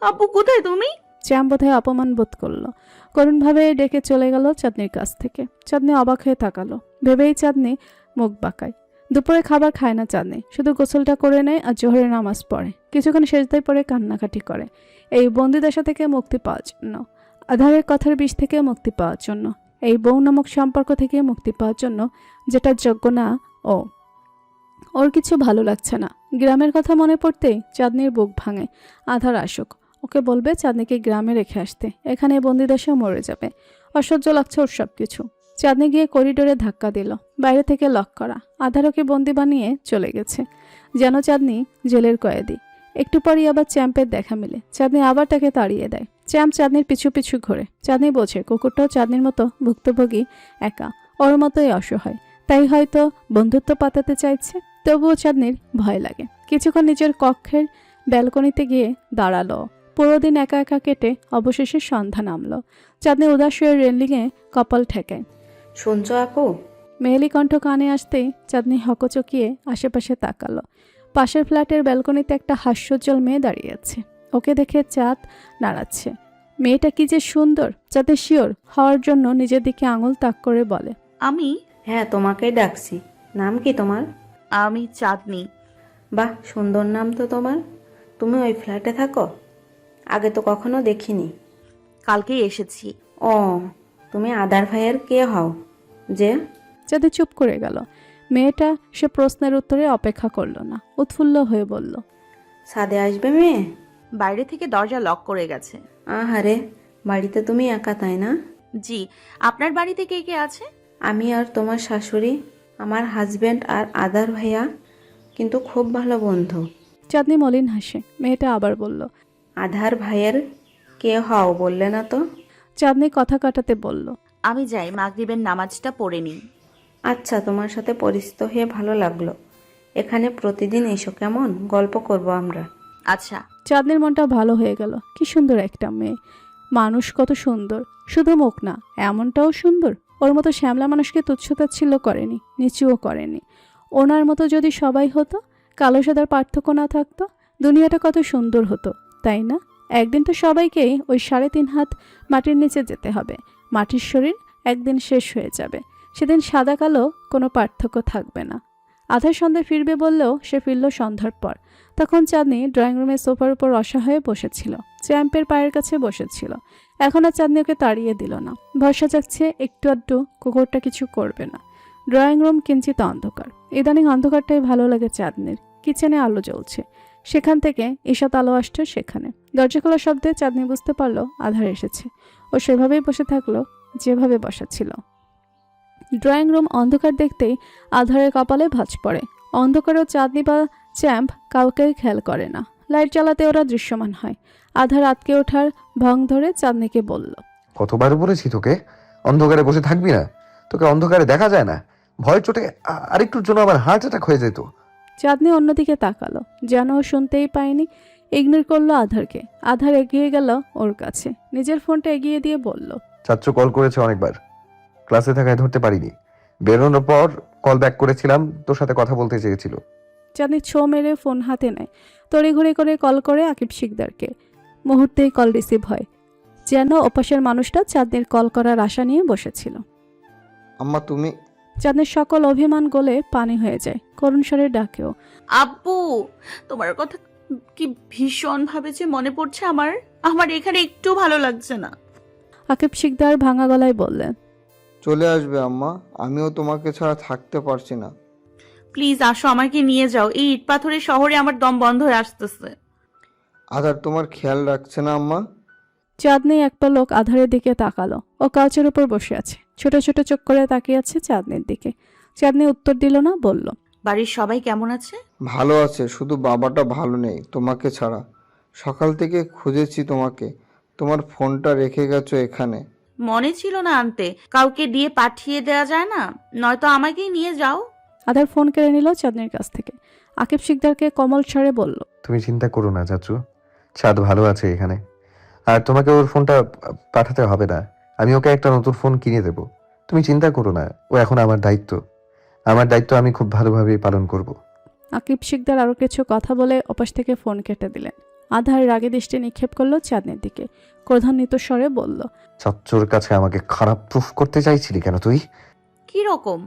আব্বু কোথায় তুমি? চ্যাম্প বোধহয় অপমান বোধ করলো। করুণভাবে ডেকে চলে গেল চাঁদনির কাছ থেকে। চাঁদনি অবাক হয়ে তাকালো। ভেবেই চাঁদনি মুখ বাঁকায়। দুপুরে খাবার খায় না চাঁদনি, শুধু গোসলটা করে নেয় আর জোহরের নামাজ পড়ে। কিছুক্ষণ সেজদায় পড়ে কান্নাকাটি করে। এই বন্দিদশা থেকে মুক্তি পাওয়ার জন্য, আধারের কথার বিষ থেকে মুক্তি পাওয়ার জন্য, এই বউ নামক সম্পর্ক থেকে মুক্তি পাওয়ার জন্য, যেটা যোগ্য না ও। ওর কিছু ভালো লাগছে না। গ্রামের কথা মনে পড়তেই চাঁদনির বুক ভাঙে। আধার আসুক, ওকে বলবে চাঁদনিকে গ্রামে রেখে আসতে। এখানে বন্দিদশা মরে যাবে। অসহ্য লাগছে ওর সব কিছু। চাঁদনি গিয়ে করিডোরে ধাক্কা দিল। বাইরে থেকে লক করা। আধার ওকে বন্দি বানিয়ে চলে গেছে, যেন চাঁদনি জেলের কয়েদি। একটু পরই আবার চ্যাম্পের দেখা মিলে। চাঁদনি আবার তাকে তাড়িয়ে দেয়। চ্যাম্প চাঁদনির পিছু পিছু ঘোরে। চাঁদনি বোঝে কুকুরটাও চাঁদনির মতো ভুক্তভোগী, একা, ওর মতোই অসহায়। তাই হয়তো বন্ধুত্ব পাতাতে চাইছে। তবুও চাঁদনির ভয় লাগে। কিছুক্ষণ নিজের কক্ষের ব্যালকনিতে গিয়ে দাঁড়ালো। পুরো দিন একা একা কেটে অবশেষে সন্ধ্যা নামলো। চাঁদনি উদাস হয়ে রেলিংয়ে কপাল ঠেকায়। শুনছো আপু? মেয়েলি কণ্ঠ কানে আসতেই চাঁদনি হকচকিয়ে আশেপাশে তাকালো। পাশের ফ্ল্যাটের ব্যালকনিতে একটা হাস্যোজ্জ্বল মেয়ে দাঁড়িয়ে আছে। ওকে দেখে চাঁদ নাড়াচ্ছে। মেয়েটা কি যে সুন্দর। চাঁদে শিওর হওয়ার জন্য নিজের দিকে আঙুল তাক করে বলে, আমি? হ্যাঁ, তোমাকেই ডাকছি। নাম কি তোমার? আমি চাঁদনি। বাহ, সুন্দর নাম তো তোমার। তুমি ওই ফ্ল্যাটে থাকো? আগে তো কখনো দেখিনি। কালকেই এসেছি। ও, তুমি আদার ভাইয়ের কে হও যে? চাঁদে চুপ করে গেল। মেয়েটা সে প্রশ্নের উত্তরে অপেক্ষা করলো না, উৎফুল্ল হয়ে বলল, ছাদে আসবে মেয়ে? বাইরে থেকে দরজা লক করে গেছে। আহারে, বাড়িতে তুমি একা, তাই না? জি। আপনার বাড়িতে কে কে আছে? আমি আর তোমার শাশুড়ি, আমার হাজবেন্ড আর আদার ভাইয়া, কিন্তু খুব ভালো বন্ধু। চাঁদনি মলিন হাসে। মেয়েটা আবার বলল, আধার ভাইয়ের কে হও বললে না তো? চাঁদনি কথা কাটাতে বলল, আমি যাই, মাগরিবের নামাজটা পড়ে নিই। আচ্ছা, তোমার সাথে পরিচিত হয়ে ভালো লাগলো। এখানে প্রতিদিন এসো কেমন? গল্প করব আমরা। আচ্ছা। চাঁদনির মনটা ভালো হয়ে গেল। কি সুন্দর একটা মেয়ে। মানুষ কত সুন্দর। শুধু মুখ না, এমনটাও সুন্দর। ওর মতো শ্যামলা মানুষকে তুচ্ছতাচ্ছিল্য করেনি, নিচুও করেনি। ওনার মতো যদি সবাই হতো, কালো সাদার পার্থক্য না থাকতো, দুনিয়াটা কত সুন্দর হতো, তাই না? একদিন তো সবাইকেই ওই 3.5 হাত মাটির নিচে যেতে হবে। মাটির শরীর একদিন শেষ হয়ে যাবে। সেদিন সাদা কালো কোনো পার্থক্য থাকবে না। আধার সন্ধ্যায় ফিরবে বললেও সে ফিরল সন্ধ্যার পর। তখন চাঁদনি ড্রয়িং রুমের সোফার উপর অসহায়ে বসেছিল। চ্যাম্পের পায়ের কাছে বসেছিল। এখন আর চাঁদনি ওকে তাড়িয়ে দিল না। ভরসা যাচ্ছে একটু আধটু কুকুরটা কিছু করবে না। ড্রয়িং রুম কিঞ্চিত অন্ধকার। ইদানিং অন্ধকারটাই ভালো লাগে চাঁদনির। কিচেনে আলো জ্বলছে, সেখান থেকে ঈষৎ আলো আসছে সেখানে। দরজা খোলার শব্দে চাঁদনি বুঝতে পারলো আধার এসেছে। ও সেভাবেই বসে থাকলো যেভাবে বসা ছিল। ড্রয়িং রুম অন্ধকার দেখতেই আধারের কপালে ভাঁজ পড়ে। অন্ধকারেও চাঁদনি বা চ্যাম্প কাউকেই খেয়াল করে না। লাইট জ্বালাতে ওরা দৃশ্যমান হয়। আধার আটকে ওঠার ভং ধরে চাঁদনিকে বলল, কতবার বলেছি তোকে অন্ধকারে বসে থাকবি না, তোকে অন্ধকারে দেখা যায় না, ভয় চোটে আরেকটুর জন্য আমার হার্ট অ্যাটাক হয়ে যেত। চাঁদনি অন্যদিকে তাকালো, যেন ও শুনতেই পায়নি। ইগনোর করলো আধারকে। আধার এগিয়ে গেল ওর কাছে, নিজের ফোনটা এগিয়ে দিয়ে বলল, চাচ্চু কল করেছে অনেকবার, ক্লাসে থাকায় ধরতে পারিনি, বেরোনোর পর কল ব্যাক করেছিলাম, তোর সাথে কথা বলতে চেয়েছিল। চাঁদনি ছো মেরে ফোন হাতে নেয়, তড়িঘড়ি করে কল করে আকিব শিকদারকে। মুহূর্তেই কল রিসিভ হয়, যেন ওপাশের মানুষটা চাঁদনির কল করার আশা নিয়ে বসেছিল। আম্মা তুমি? চাঁদনির সকল অভিমান গলে পানি হয়ে যায়, করুণ স্বরে ডাকেও, আব্বু, তোমার কথা কি ভীষণ ভাবে যে মনে পড়ছে আমার। আমার এখানে একটু ভালো লাগছে না। আকিব শিকদার ভাঙা গলায় বললেন, চলে আসবে আম্মা, আমিও তোমাকে ছাড়া থাকতে পারছি না। প্লিজ আসো, আমাকে নিয়ে যাও। এই ইট পাথরের শহরে আমার দম বন্ধ হয়ে আসতেছে। আধার তোমার খেয়াল রাখছে না আম্মা? চাঁদনি এক পলক আধারের দিকে তাকালো। ও কাউচের উপর বসে আছে, ছোট ছোট চোখ করে তাকিয়ে আছে চাঁদনির দিকে। চাঁদনি উত্তর দিল না, বলল, বাড়ির সবাই কেমন আছে? ভালো আছে, শুধু বাবাটা ভালো নেই তোমাকে ছাড়া। সকাল থেকে খুঁজেছি তোমাকে, তোমার ফোনটা রেখে গেছো এখানে। মনে ছিল না আনতে, কাউকে দিয়ে পাঠিয়ে দেয়া যায় না? নয়তো আমাকেই নিয়ে যাও। আধার ফোন কেড়ে নিল চাঁদনির কাছ থেকে। আকিব শিকদারকে কোমল স্বরে বলল, তুমি চিন্তা করো না চাচু, চাঁদ ভালো আছে এখানে, আর তোমাকে ওর ফোনটা পাঠাতে হবে না, আমি ওকে একটা নতুন ফোন কিনে দেব। তুমি চিন্তা করো না, ও এখন আমার দায়িত্ব, আমার দায়িত্ব আমি খুব ভালোভাবেই পালন করব। আকিব শিকদার আরো কিছু কথা বলে ওপাশ থেকে ফোন কেটে দিলেন। আধার রাগে দৃষ্টি নিক্ষেপ করলো চাঁদনির দিকে, ক্রোধান্বিত স্বরে বলল, চাচ্চুর কাছে আমাকে খারাপ প্রুফ করতে চাইছিলি কেন তুই? কি রকম?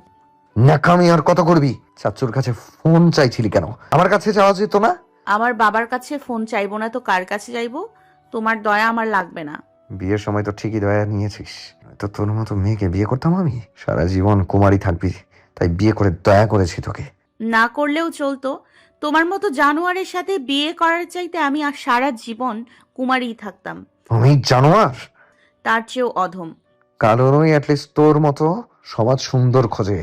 নাকামি আর কত করবি? চাচ্চুর কাছে ফোন চাইছিলি কেন? আমার কাছে যাওয়া যেত না? আমার বাবার কাছে ফোন চাইবো না তো কার কাছে চাইবো? তোমার দয়া আমার লাগবে না। বিয়ের সময় তো ঠিকই দয়া নিয়েছিস, তো তোর মতো মেয়েকে বিয়ে করতাম আমি? সারা জীবন কুমারী থাকবি, তাই বিয়ে করে দয়া করেছি তোকে। না করলেও চলতো, তোমার মতো জানোয়ারের সাথে বিয়ে করার চাইতে আমি আর সারা জীবন কুমারীই থাকতাম। আমি জানোয়ার? তার চেয়েও অধম। কারণই অ্যাটলিস্ট তোর মতো সমাজ সুন্দর খোঁজে।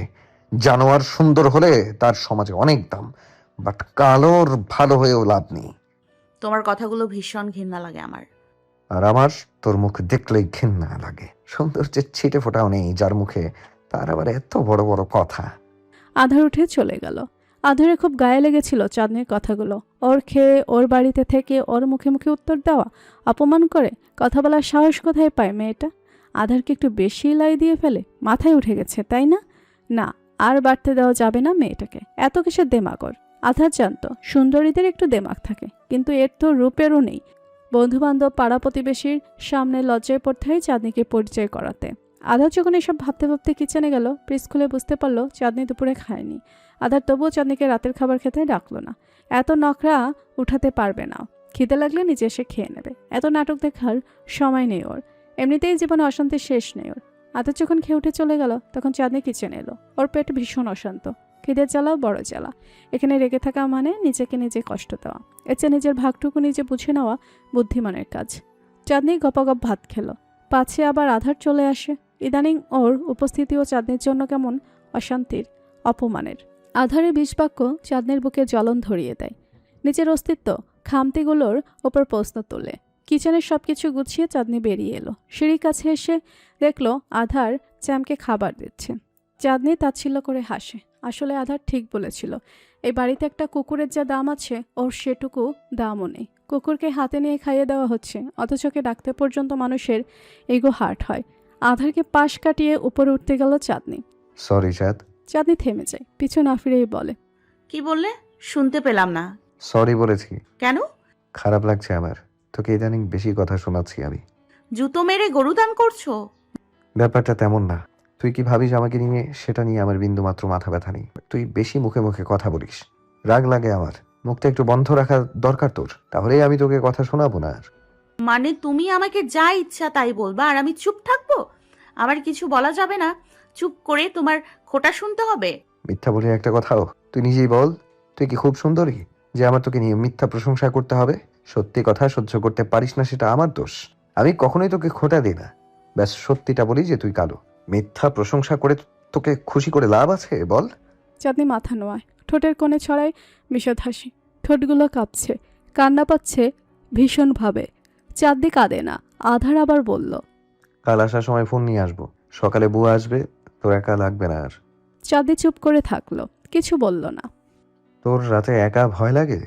জানোয়ার সুন্দর হলে তার সমাজে অনেক দাম, বাট কালোর ভালো হয়েও লাভ নেই। তোমার কথাগুলো ভীষণ ঘৃণা লাগে আমার। আর আমার তোর মুখ দেখলেই ঘৃণা লাগে। সৌন্দর্যের ছিটে ফোটাও নেই যার মুখে, তার আবার এত বড় বড় কথা। আধার উঠে চলে গেল। আধারে খুব গায়ে লেগেছিল চাঁদনির কথাগুলো। ওর খেয়ে ওর বাড়িতে থেকে ওর মুখে মুখে উত্তর দেওয়া, অপমান করে কথা বলার সাহস কোথায় পায় মেয়েটা? আধারকে একটু বেশি লাই দিয়ে ফেলে, মাথায় উঠে গেছে তাই না? না, আর বাড়তে দেওয়া যাবে না মেয়েটাকে। এত কিসের দেমাগর? আধার জানতো সুন্দরীদের একটু দেমাগ থাকে, কিন্তু এর তো রূপেরও নেই। বন্ধুবান্ধব পাড়া প্রতিবেশীর সামনে লজ্জায় পড়তে হয় চাঁদনিকে পরিচয় করাতে। আধার যখন এসব ভাবতে ভাবতে কিচেনে গেল, প্রিস খুলে বুঝতে পারলো চাঁদনি দুপুরে খায়নি। আধার তবুও চাঁদনিকে রাতের খাবার খেতে ডাকলো না। এত নখরা উঠাতে পারবে না, খিদে লাগলে নিজে এসে খেয়ে নেবে। এত নাটক দেখার সময় নেই ওর, এমনিতেই জীবনে অশান্তির শেষ নেই ওর। আধার যখন খেয়ে উঠে চলে গেল, তখন চাঁদনি কিচেনে এলো। ওর পেট ভীষণ অশান্ত, খিদের জ্বালাও বড় জ্বালা। এখানে রেগে থাকা মানে নিজেকে নিজে কষ্ট দেওয়া, এর চেয়ে নিজের ভাগটুকু নিজে বুঝে নেওয়া বুদ্ধিমানের কাজ। চাঁদনি গপাগপ ভাত খেলো, পাছে আবার আধার চলে আসে। ইদানিং ওর উপস্থিতিও চাঁদনির জন্য কেমন অশান্তির, অপমানের। আধারের বিষবাক্য চাঁদনির বুকে জ্বলন ধরিয়ে দেয়। নিজের অস্তিত্ব খামতিগুলোর ওপর প্রশ্ন তোলে। কিচেনের সবকিছু গুছিয়ে চাঁদনি বেরিয়ে এলো। সিঁড়ির কাছে এসে দেখলো আধার চ্যামকে খাবার দিচ্ছে। চাঁদনি তাচ্ছিল্য করে হাসে। আসলে আধার ঠিক বলেছিল, এই বাড়িতে একটা কুকুরের যা দাম আছে ওর সেটুকু দামও নেই। কুকুরকে হাতে নিয়ে খাইয়ে দেওয়া হচ্ছে, অথচ ওকে ডাকতে পর্যন্ত মানুষের ইগো হার্ট হয়। আধারকে পাশ কাটিয়ে উপরে উঠতে গেল চাঁদনি। সরি চাঁদ। চাঁদনি থেমে যায়, পিছু না ফিরেই বলে, কি বললে? শুনতে পেলাম না। সরি বলেছি। কেন? খারাপ লাগছে আমার, তোকে ইদানিং বেশি কথা শোনাচ্ছি আমি। জুতো মেরে গরু দান করছো? ব্যাপারটা তেমন না, তুই কি ভাবিস আমাকে নিয়ে সেটা নিয়ে আমার বিন্দু মাত্র মাথা ব্যথা নেই। তুই বেশি মুখে মুখে কথা বলিস, রাগ লাগে আমার। মুখটা একটু বন্ধ রাখা দরকার তোর, তাহলেই আমি তোকে কথা শোনাবো না আর। মানে তুমি আমাকে যা ইচ্ছা তাই বলবা আর আমি চুপ থাকবো? আমার কিছু বলা যাবে না? চুপ করে তোমার খোটা শুনতে হবে? মিথ্যা বলে একটা কথাও? তুই নিজেই বল, তুই কি খুব সুন্দরী যে আমার তোকে নিয়ে মিথ্যা প্রশংসা করতে হবে? সত্যি কথা সহ্য করতে পারিস না সেটা আমার দোষ। আমি কখনোই তোকে খোটা দিই না, ব্যাস সত্যিটা বলি যে তুই কালো। মিথ্যা প্রশংসা করে তোকে খুশি করে লাভ আছে বল? চাঁদনি মাথা নোয়ায়, ঠোঁটের কোণে ছড়ায় বিষদ হাসি। ঠোঁটগুলো কাঁপছে, কান্না পাচ্ছে ভীষণভাবে। চাঁদনি কাঁদে না। আধার আবার বলল, কাল আসার সময় ফোন নিয়ে আসবো। সকালে বুয়া আসবে, তোর একা লাগবে না আর। চাঁদনি চুপ করে থাকলো, কিছু বলল না। তোর রাতে একা ভয় লাগে?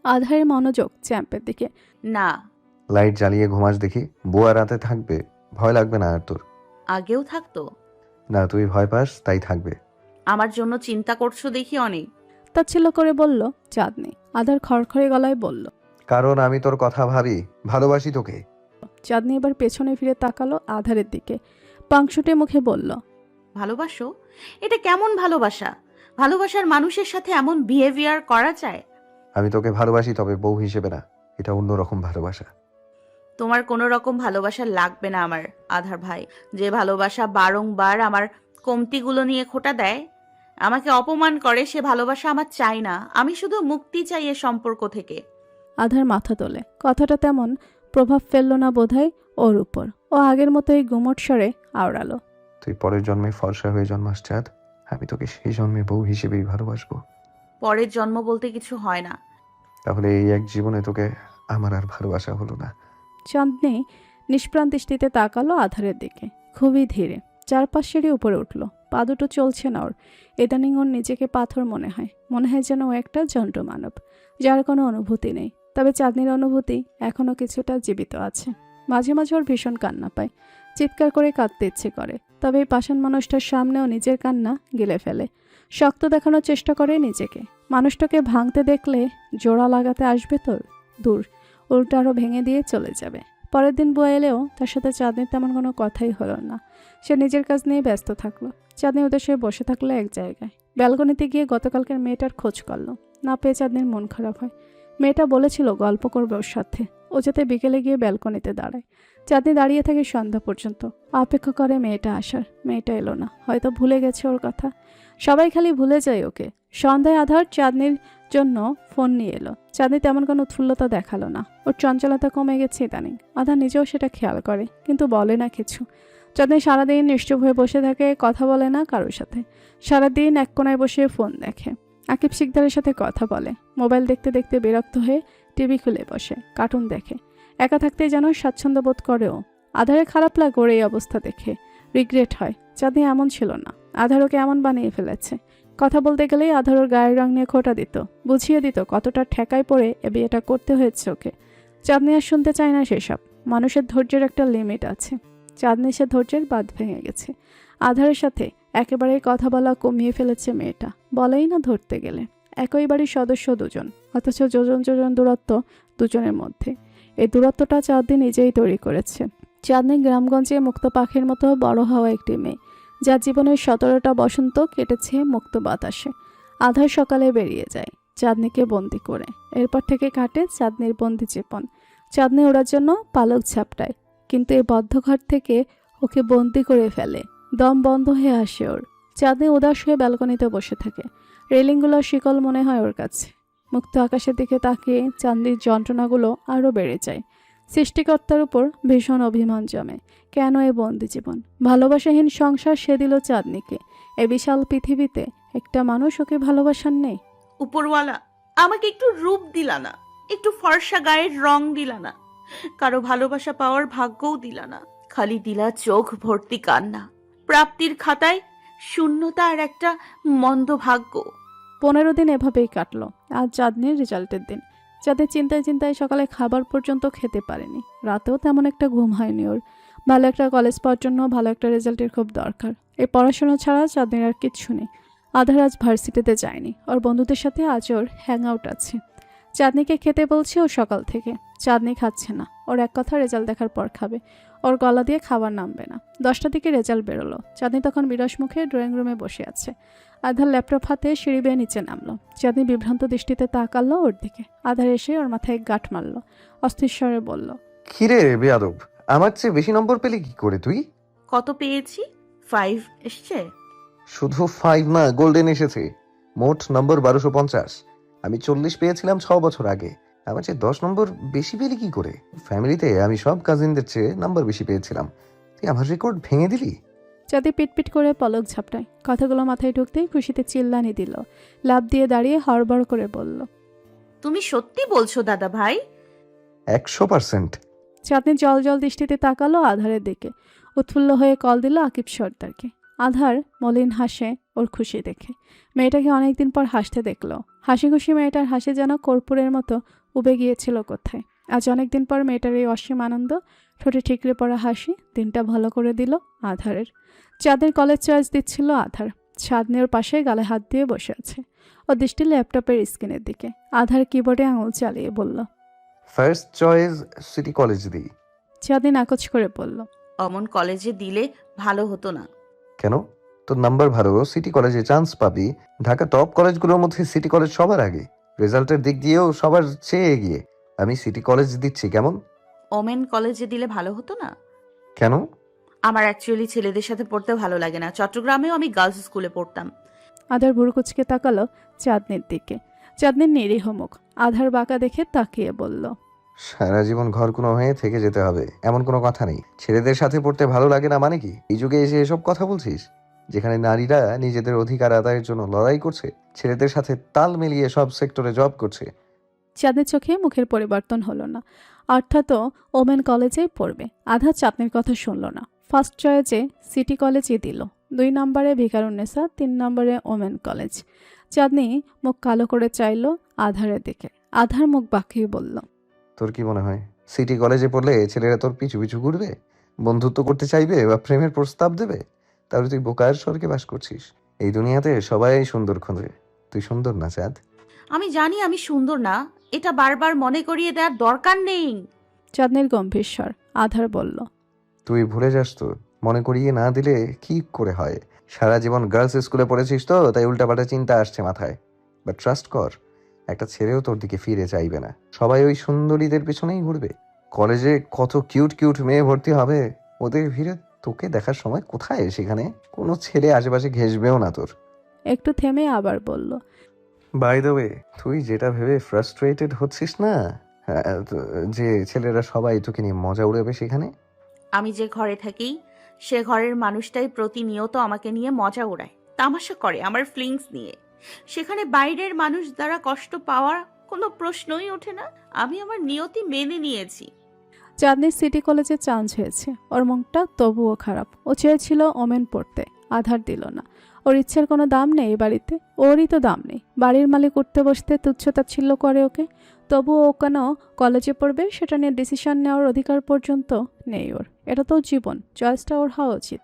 আধারের মনোযোগ চ্যাম্পের দিকে। না, লাইট জ্বালিয়ে ঘুমাস দেখি। বুয়া রাতে থাকবে, ভয় লাগবে না আর তোর? আগেও থাকতো। না, তুই ভয় পাস তাই থাকবে। আমার জন্য চিন্তা করছো দেখি অনেক। তাচ্ছিল্য করে বলল চাঁদনি। আধার খড়খড়ে গলায় বলল। কারণ আমি তোর কথা ভাবি, ভালোবাসি তোকে। চাঁদনি এবার পেছনে ফিরে তাকালো আধারের দিকে, পাংশুটে মুখে বলল। ভালোবাসো? এটা কেমন ভালোবাসা? ভালোবাসার মানুষের সাথে এমন বিহেভিয়ার করা যায়? আমি তোকে ভালোবাসি, তবে বউ হিসেবে না। এটা অন্যরকম ভালোবাসা। তোমার কোনো রকম ভালোবাসা লাগবে না আমার আধার ভাই। যে ভালোবাসা বারংবার আমার কমতিগুলো নিয়ে খোঁটা দেয়, আমাকে অপমান করে, সে ভালোবাসা আমার চাই না। আমি শুধু মুক্তি চাই এ সম্পর্ক থেকে। আধার মাথা তোলে। কথাটা তেমন প্রভাব ফেলল না বোধহয় ওর উপর। ও আগের মতোই গুমট স্বরে আওড়ালো। তুই পরের জন্মে ফর্সা হয়ে জন্মাস চাঁদ, আমি তোকে সেই জন্মে বউ হিসেবেই ভালোবাসবো। পরের জন্ম বলতে কিছু হয় না। তাহলে এই এক জীবনে তোকে আমার আর ভালোবাসা হলো না। চাঁদনি নিষ্প্রাণ দৃষ্টিতে তাকালো আধারের দিকে, খুবই ধীরে। 4-5 সিঁড়ি উপরে উঠল। পা দুটো চলছে না ওর। ইদানিং ওর নিজেকে পাথর মনে হয় যেন ও একটা জন্তু মানব, যার কোনো অনুভূতি নেই। তবে চাঁদনির অনুভূতি এখনও কিছুটা জীবিত আছে। মাঝে মাঝে ওর ভীষণ কান্না পায়, চিৎকার করে কাঁদতে ইচ্ছে করে। তবে এই পাষাণ মানুষটার সামনেও নিজের কান্না গিলে ফেলে। শক্ত দেখানোর চেষ্টা করে নিজেকে। মানুষটাকে ভাঙতে দেখলে জোড়া লাগাতে আসবে তো দূর, উল্টো আরও ভেঙে দিয়ে চলে যাবে। পরের দিন বুয়া এলেও তার সাথে চাঁদনির তেমন কোনো কথাই হলো না। সে নিজের কাজ নিয়ে ব্যস্ত থাকলো। চাঁদনি উদাস হয়ে বসে থাকলো এক জায়গায়। ব্যালকনিতে গিয়ে গতকালকের মেয়েটার খোঁজ করলো। না পেয়ে চাঁদনির মন খারাপ হয়। মেয়েটা বলেছিল গল্প করবে ওর সাথে। ও যাতে বিকেলে গিয়ে ব্যালকনিতে দাঁড়ায়। চাঁদনি দাঁড়িয়ে থাকে সন্ধ্যা পর্যন্ত, অপেক্ষা করে মেয়েটা আসার। মেয়েটা এলো না, হয়তো ভুলে গেছে ওর কথা। সবাই খালি ভুলে যায় ওকে। সন্ধ্যায় আধার চাঁদনির জন্য ফোন নিয়ে এলো। চাঁদনি তেমন কোনো উৎফুল্লতা দেখালো না। ওর চঞ্চলতা কমে গেছে ইদানিং। আধার নিজেও সেটা খেয়াল করে, কিন্তু বলে না কিছু। চাঁদনি সারাদিন নিশ্চুপ হয়ে বসে থাকে, কথা বলে না কারোর সাথে। সারাদিন এক কোনায় বসে ফোন দেখে। আকিব শিকদারের সাথে কথা বলে। মোবাইল দেখতে দেখতে বিরক্ত হয়ে টিভি খুলে বসে, কার্টুন দেখে। একা থাকতে যেন স্বাচ্ছন্দ্য বোধ করেও। আধারে খারাপ লাগে ওর এই অবস্থা দেখে। রিগ্রেট হয়, চাঁদনি এমন ছিল না। আধার ওকে এমন বানিয়ে ফেলেছে। কথা বলতে গেলেই আধার ওর গায়ের রং নিয়ে খোঁটা দিত, বুঝিয়ে দিত কতটা ঠেকায় পড়ে এ বিয়েটা করতে হয়েছে ওকে। চাঁদনি আর শুনতে চায় না সেসব। মানুষের ধৈর্যের একটা লিমিট আছে। চাঁদনি সে ধৈর্যের বাঁধ ভেঙে গেছে। আধারের সাথে একেবারেই কথা বলা কমিয়ে ফেলেছে মেয়েটা, বলেই না ধরতে গেলে। একই বাড়ির সদস্য দুজন, অথচ যোজন যোজন দূরত্ব দুজনের মধ্যে। এই দূরত্বটা চাঁদনি নিজেই তৈরি করেছে। চাঁদনি গ্রামগঞ্জে মুক্ত পাখির মতো বড় হওয়া একটি মেয়ে, যার জীবনের 17টা বসন্ত কেটেছে মুক্ত বাতাসে। আধার সকালে বেরিয়ে যায় চাঁদনিকে বন্দি করে। এরপর থেকে কাটে চাঁদনির বন্দি জীবন। চাঁদনি ওড়ার জন্য পালক ঝাপটায়, কিন্তু এই বদ্ধ ঘর থেকে ওকে বন্দি করে ফেলে। দম বন্ধ হয়ে আসে ওর। চাঁদনি উদাস হয়ে ব্যালকনিতে বসে থাকে। রেলিংগুলোর শিকল মনে হয় ওর কাছে। মুক্ত আকাশের দিকে তাকিয়ে চাঁদনির যন্ত্রণাগুলো আরও বেড়ে যায়। সৃষ্টিকর্তার উপর ভীষণ অভিমান জমে। কেন এ বন্দি জীবন, ভালোবাসাহীন সংসার সে দিল চাঁদনিকে। এ বিশাল পৃথিবীতে একটা মানুষ ওকে ভালোবাসার নেই। উপরওয়ালা, আমাকে একটু রূপ দিলা না, একটু ফর্সা গায়ের রং দিলা না, কারো ভালোবাসা পাওয়ার ভাগ্যও দিলা না। খালি দিলা চোখ ভর্তি কান্না, প্রাপ্তির খাতায় শূন্যতা আর একটা মন্দ ভাগ্য। 15 দিন এভাবেই কাটলো। আজ চাঁদনির রেজাল্টের দিন। যাতে চিন্তায় চিন্তায় সকালে খাবার পর্যন্ত খেতে পারেনি। রাতেও তেমন একটা ঘুম হয়নি ওর। ভালো একটা কলেজ পাওয়ার জন্য ভালো একটা রেজাল্টের খুব দরকার। এই পড়াশোনা ছাড়া চাঁদনির আর কিচ্ছু নেই। আধার আজ ভার্সিটিতে যায়নি। ওর বন্ধুদের সাথে আজ ওর হ্যাং আউট আছে। চাঁদনিকে খেতে বলছে ও সকাল থেকে। চাঁদনি খাচ্ছে না। ওর এক কথা রেজাল্ট দেখার পর খাবে। ওর গলা দিয়ে খাবার নামবে না। 10টার দিকে রেজাল্ট বেরোলো। চাঁদনি তখন বিরস মুখে ড্রয়িং রুমে বসে আছে। আধার ল্যাপটপ হাতে সিঁড়ি বেয়ে নিচে নামলো। চাঁদনি বিভ্রান্ত দৃষ্টিতে তাকালো ওর দিকে। আধার এসে ওর মাথায় গাঁট মারল। অস্থির স্বরে বলল, কিরে বেয়াদব, আমার চেয়ে বেশি নম্বর পেলি কি করে তুই? কত পেয়েছি? 5 এসছে। শুধু 5 না, গোল্ডেন এসেছে। মোট নম্বর 1250। আমি 40 পেয়েছিলাম 6 বছর আগে। আমার চেয়ে 10 নম্বর বেশি পেলি কি করে? ফ্যামিলিতে আমি সব কাজিনদের চেয়ে নাম্বার বেশি পেয়েছিলাম। তুই আমার রেকর্ড ভেঙে দিলি। চাঁদি পিটপিট করে পলক ঝাপটায়। কথাগুলো মাথায় ঢুকতেই খুশিতে চিল্লানি দিল। লাফ দিয়ে দাঁড়িয়ে হড়বড় করে বলল, তুমি সত্যি বলছো দাদা ভাই? 100%। চাঁদনি জল জল দৃষ্টিতে তাকালো আধারের দিকে। উৎফুল্ল হয়ে কল দিল আকিব সর্দারকে। আধার মলিন হাসে ওর খুশি দেখে। মেয়েটাকে অনেকদিন পর হাসতে দেখলো। হাসি খুশি মেয়েটার হাসি যেন কর্পূরের মতো উবে গিয়েছিল কোথায়। আজ অনেকদিন পর মেয়েটার এই অসীম আনন্দ, ঠোঁটে ঠিকরে পড়া হাসি দিনটা ভালো করে দিল আধারের। চাঁদের কলেজ চয়েস দিচ্ছিল আধার। চাঁদনি ওর পাশে গালে হাত দিয়ে বসে আছে। ও দৃষ্টি ল্যাপটপের স্ক্রিনের দিকে। আধার কিবোর্ডে আঙুল চালিয়ে বলল, ফার্স্ট চয়েস সিটি কলেজ দিই। চাঁদনি নাকচ করে বলল, অমন কলেজে দিলে ভালো হতো না? কেন? তোর নাম্বার ভালো, সিটি কলেজে চান্স পাবি। ঢাকা টপ কলেজগুলোর মধ্যে সিটি কলেজ সবার আগে, রেজাল্টের দিক দিয়েও সবার চেয়ে এগিয়ে। আমি সিটি কলেজ দিচ্ছি, কেমন? ওমেন কলেজে দিলে ভালো হতো না? কেন? আমার অ্যাকচুয়ালি ছেলেদের সাথে পড়তে ভালো লাগে না। চট্টগ্রামেও আমি গার্লস স্কুলে পড়তাম। আধার ভুরু কুচকে তাকালো চাঁদনির দিকে। চাঁদনির নিরীহ মুখ আধার বাঁকা দেখে তাকিয়ে বলল, সারা জীবন ঘর কোনো হয়ে থেকে যেতে হবে এমন কোনো কথা নেই। ছেলেদের সাথে পড়তে ভালো লাগে না মানে কি? এই যুগে এসে এসব কথা বলছিস, যেখানে নারীরা নিজেদের অধিকার আদায়ের জন্য লড়াই করছে, ছেলেদের সাথে তাল মিলিয়ে সব সেক্টরে জব করছে। চাঁদের চোখে মুখের পরিবর্তন হলো না। অর্থাৎ ওমেন কলেজেই পড়বে। আধা চাঁদনির কথা শুনল না। ফার্স্ট চয়েসে সিটি কলেজই দিল। 2 নম্বরে ভিকারুন্নেসা, 3 নম্বরে ওমেন কলেজ। চাঁদনি মুখ কালো করে চাইল আধারের দিকে। আধার মুখ বাঁকিয়ে বলল, তোর কি মনে হয় সিটি কলেজে পড়লে ছেলেরা তোর পিছু পিছু ঘুরবে, বন্ধুত্ব করতে চাইবে বা প্রেমের প্রস্তাব দেবে? তাহলে তুই বোকার স্বর্গে বাস করছিস। এই দুনিয়াতে সবাই সুন্দর খোঁজে, তুই সুন্দর না চাঁদ। আমি জানি আমি সুন্দর না, এটা বারবার মনে করিয়ে দেওয়ার দরকার নেই। চাঁদনির গম্ভীর স্বর। আধার বলল, তুই ভুলে যাস তো, মনে করিয়ে না দিলে কি করে হয়? সারা জীবন গার্লস স্কুলে পড়েছিস তো, তাই উল্টাপাল্টা চিন্তা আসছে মাথায়। বাট ট্রাস্ট কর, একটা ছেলেও তোর দিকে ফিরে চাইবে না। সবাই ওই সুন্দরীদের পেছনেই ঘুরবে। কলেজে কত কিউট কিউট মেয়ে ভর্তি হবে, ওদের ভিড়ে তোকে দেখার সময় কোথায়? সেখানে কোনো ছেলে আশেপাশে ঘেঁষবেও না তোর। একটু থেমে আবার বলল, বাই দ্য ওয়ে, তুই যেটা ভেবে ফ্রাস্ট্রেটেড হচ্ছিস না, যে ছেলেরা সবাই তোকে নিয়ে মজা উড়াবে সেখানে, আমি যে ঘরে থাকি সে ঘরের মানুষটাই প্রতিনিয়ত আমাকে নিয়ে মজা ওড়ায়, তামাশা করে আমার ফিলিংস নিয়ে। সেখানে বাইরের মানুষ দ্বারা কষ্ট পাওয়ার কোনো প্রশ্নই ওঠে না। আমি আমার নিয়তি মেনে নিয়েছি। চাঁদনির সিটি কলেজে চান্স হয়েছে। ওর মুখটা তবুও খারাপ। ও চেয়েছিল ওমেন পড়তে, আধার দিল না। ওর ইচ্ছের কোনো দাম নেই এই বাড়িতে, ওরই তো দাম নেই। বাড়ির মালিক উঠতে বসতে তুচ্ছতাচ্ছিল্য করে ওকে। তবুও ও কেন কলেজে পড়বে সেটা নিয়ে ডিসিশন নেওয়ার অধিকার পর্যন্ত নেই ওর। এটা তো জীবন, চয়েসটা ওর হওয়া উচিত।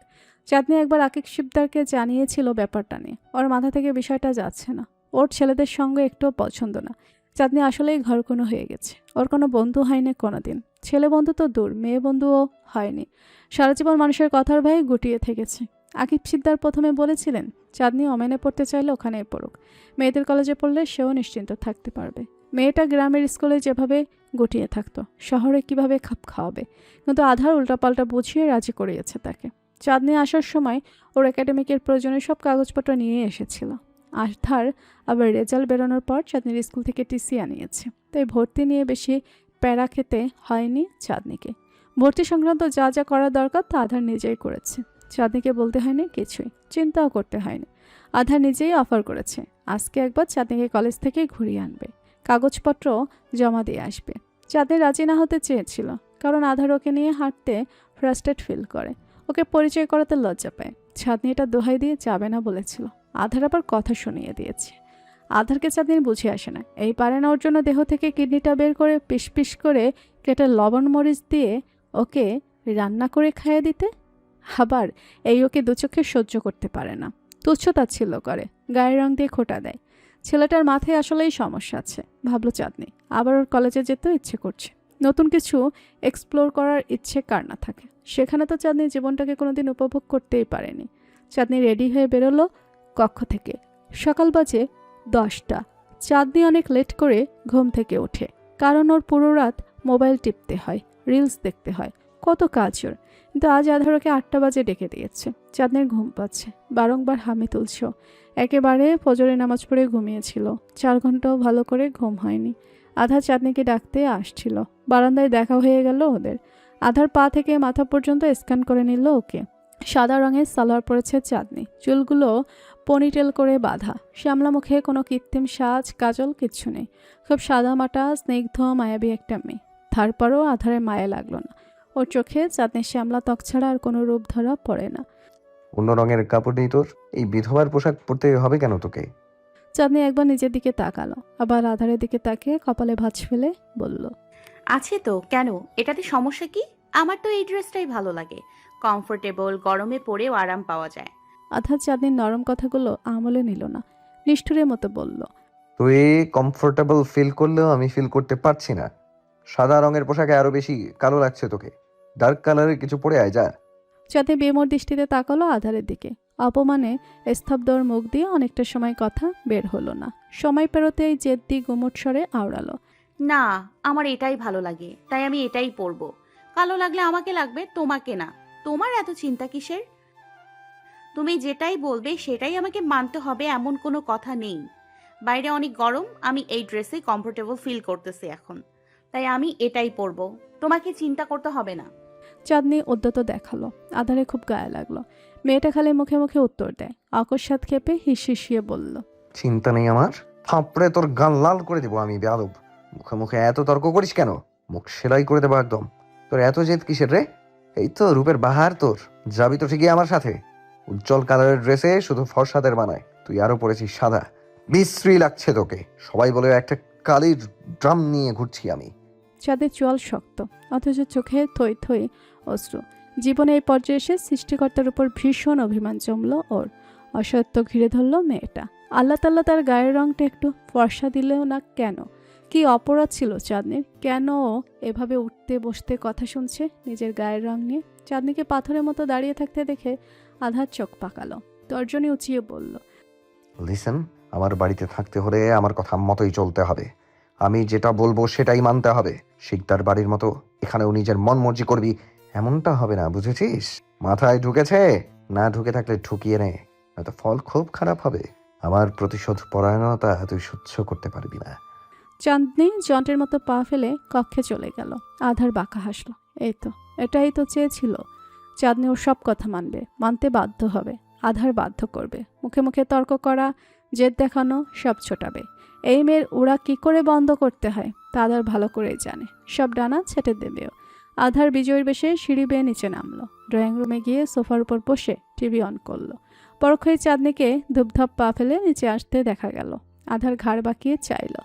চাঁদনি একবার আকিব শিকদারকে জানিয়েছিল ব্যাপারটা নিয়ে। ওর মাথা থেকে বিষয়টা যাচ্ছে না। ওর ছেলেদের সঙ্গে একটুও পছন্দ না। চাঁদনি আসলেই ঘরকোনো হয়ে গেছে। ওর কোনো বন্ধু হয়নি কোনোদিন। ছেলে বন্ধু তো দূর, মেয়ে বন্ধুও হয়নি। সারা জীবন মানুষের কথার ভয়ে গুটিয়ে থেকেছে। আকিব শিকদার প্রথমে বলেছিলেন চাঁদনি ওমেনে পড়তে চাইলে ওখানেই পড়ুক। মেয়েদের কলেজে পড়লে সেও নিশ্চিন্ত থাকতে পারবে। মেয়েটা গ্রামের স্কুলে যেভাবে গুটিয়ে থাকতো, শহরে কিভাবে খাপ খাওয়াবে। কিন্তু আধার উল্টাপাল্টা বুঝিয়ে রাজি করিয়েছে তাকে। চাঁদনি আসার সময় ওর একাডেমিকের প্রয়োজনীয় সব কাগজপত্র নিয়ে এসেছিল। আধার আবার রেজাল্ট বেরোনোর পর চাঁদনির স্কুল থেকে টিসি আনিয়েছে। তাই ভর্তি নিয়ে বেশি প্যারা খেতে হয়নি চাঁদনিকে। ভর্তি সংক্রান্ত যা যা করা দরকার তা আধার নিজেই করেছে। চাঁদনিকে বলতে হয়নি কিছুই, চিন্তাও করতে হয়নি। আধার নিজেই অফার করেছে আজকে একবার চাঁদনিকে কলেজ থেকে ঘুরিয়ে আনবে, কাগজপত্র জমা দিয়ে আসবে। চাঁদনি রাজি না হতে চেয়েছিল, কারণ আধার ওকে নিয়ে হাঁটতে ফ্রাস্ট্রেট ফিল করে, ওকে পরিচয় করাতে লজ্জা পায়। চাঁদনি এটা দোহাই দিয়ে যাবে না বলেছিল। আধার আবার কথা শুনিয়ে দিয়েছে। আধারকে চাঁদনি বুঝে আসে না। এই পারে না ওর জন্য দেহ থেকে কিডনিটা বের করে পিস পিস করে কেটে লবণ মরিচ দিয়ে ওকে রান্না করে খাইয়ে দিতে। আবার এই ওকে দু চোখে সহ্য করতে পারে না, তুচ্ছতাচ্ছিল্য করে, গায়ের রং দিয়ে খোঁটা দেয়। ছেলেটার মাথায় আসলেই সমস্যা আছে, ভাবলো চাঁদনি। আবার ওর কলেজে যেতেও ইচ্ছে করছে। নতুন কিছু এক্সপ্লোর করার ইচ্ছে কার না থাকে। সেখানে তো চাঁদনি জীবনটাকে কোনোদিন উপভোগ করতেই পারেনি। চাঁদনি রেডি হয়ে বেরোলো কক্ষ থেকে। সকাল বাজে 10টা। চাঁদনি অনেক লেট করে ঘুম থেকে ওঠে, কারণ ওর পুরো রাত মোবাইল টিপতে হয়, রিলস দেখতে হয়, কত কাজ ওর। কিন্তু আজ আধারকে 8টা বাজে ডেকে দিয়েছে। চাঁদনির ঘুম পাচ্ছে, বারংবার হামি তুলছ। একেবারে ফজরের নামাজ পড়ে ঘুমিয়েছিল। 4 ঘন্টাও ভালো করে ঘুম হয়নি। আধার চাঁদনিকে ডাকতে আসছিল। বারান্দায় দেখা হয়ে গেল ওদের। আধার পা থেকে মাথা পর্যন্ত স্ক্যান করে নিল ওকে। সাদা রঙের সালোয়ার পরেছে চাঁদনি, চুলগুলো পনিটেল করে বাঁধা। শ্যামলা মুখে কোনো কৃত্রিম সাজ কাজল কিচ্ছু নেই। খুব সাদা মাটা স্নিগ্ধ মায়াবী একটা মেয়ে। তারপরও আধারের মায়া লাগলো না। ও ওর চোখে চাঁদনির শ্যামলা ত্বক ছাড়া আর কোনো রূপ ধরা পড়ে না। অন্য রঙের কাপড় নেই তোর? এই বিধবার পোশাক পরতে হবে কেন তোকে? চাঁদনি একবার নিজের দিকে তাকালো, আবার আধারের দিকে তাকিয়ে কপালে ভাঁজ ফেলে বলল, আছে তো, কেন? এটাতে সমস্যা কি? আমার তো এই ড্রেসটাই ভালো লাগে, কমফোর্টেবল, গরমে পরেও আরাম পাওয়া যায়। আধার চাঁদনির নরম কথাগুলো আমলে নিল না, নিষ্ঠুরের মতো বলল, তুই কমফোর্টেবল ফিল করলেও আমি ফিল করতে পারছি না। সাদা রঙের পোশাকে আরো বেশি কালো লাগছে তোকে। ডার্ক কালারের কিছু পরে আয় যা। চাঁদনি বেমোর দৃষ্টিতে তাকালো আধারের দিকে। অপমানে স্তব্ধ ওর মুখ দিয়ে অনেকটা সময় কথা বের হলো না। সময় পেরোতেই জেদ্দি গুমট স্বরে আওড়ালো, না, আমার এটাই ভালো লাগে, তাই আমি এটাই পরবো। কালো লাগলে আমাকে লাগবে, তোমাকে না। তোমার এত চিন্তা কিসের? তুমি যেটাই বলবে সেটাই আমাকে মানতে হবে এমন কোনো কথা নেই। বাইরে অনেক গরম, আমি এই ড্রেসে কমফোর্টেবল ফিল করতেছি এখন, তাই আমি এটাই পরবো। তোমাকে চিন্তা করতে হবে না। চাঁদনি উদ্যত দেখালো। আধারে খুব গায়ে লাগলো। মেয়েটা খালি মুখে মুখে উত্তর দেয়। অকস্মাৎ খেপে হিসিয়ে বলল, চিন্তা নেই আমার, থাপড়ে তোর গাল লাল করে দেবো আমি বেয়াদব। মুখে মুখে এত তর্ক করিস কেন? মুখ সেলাই করে দেবো একদম। তোর এত জেদ কিসের রে? এই তো রূপের বাহার তোর, যাবি তো ঠিকই আমার সাথে। উজ্জ্বল কালারের ড্রেসে শুধু ফর্সাদের বানায়, তুই আরো পরেছিস সাদা। বিশ্রী লাগছে তোকে। সবাই বলে একটা কালির ড্রাম নিয়ে ঘুরছি আমি। চাঁদের চোয়াল শক্ত, অথচ চোখে থই থই অশ্রু। জীবনে এই পর্যায়ে এসে সৃষ্টিকর্তার উপর ভীষণ অভিমান জমল ওর। অসত্য ঘিরে ধরল মেয়েটা। আল্লাহ তাল্লাহ তার গায়ের রংটা একটু ফর্সা দিলেও না কেন? কি অপরাধ ছিল চাঁদনির? কেন ও এভাবে উঠতে বসতে কথা শুনছে নিজের গায়ের রং নিয়ে? চাঁদনিকে পাথরের মতো দাঁড়িয়ে থাকতে দেখে আধার চোখ পাকালো, তর্জনী উঁচিয়ে বলল, লিসেন, আমার বাড়িতে থাকতে হলে আমার কথা মতোই চলতে হবে। আমি যেটা বলবো সেটাই মানতে হবে। শিকদার বাড়ির মতো এখানেও নিজের মন মর্জি করবি এমনটা হবে না, বুঝেছিস? মাথায় ঢুকেছে? না ঢুকে থাকলে ঢুকিয়ে নে, নয়তো ফল খুব খারাপ হবে। আমার প্রতিশোধ পরায়ণতা তুই সহ্য করতে পারবি না। চাঁদনি যন্ত্রের মতো পা ফেলে কক্ষে চলে গেল। আধার বাঁকা হাসল। এটাই তো চেয়েছিল। চাঁদনি ওর সব কথা মানবে, মানতে বাধ্য হবে। আধার বাধ্য করবে, মুখে মুখে তর্ক করা, জেদ দেখানো, সব ছোটাবে। এই মেয়ের ওরা কি করে বন্ধ করতে হয় তা আধার ভালো করেই জানে। সব ডানা ছেটে দেবেও। আধার বিজয়ের বেশে সিঁড়ি বেয়ে নিচে নামলো। ড্রয়িং রুমে গিয়ে সোফার উপর বসে টিভি অন করলো। পরক্ষণেই চাঁদনিকে ধুপধাপ পা ফেলে নিচে আসতে দেখা গেল। আধার ঘাড় বাঁকিয়ে চাইল।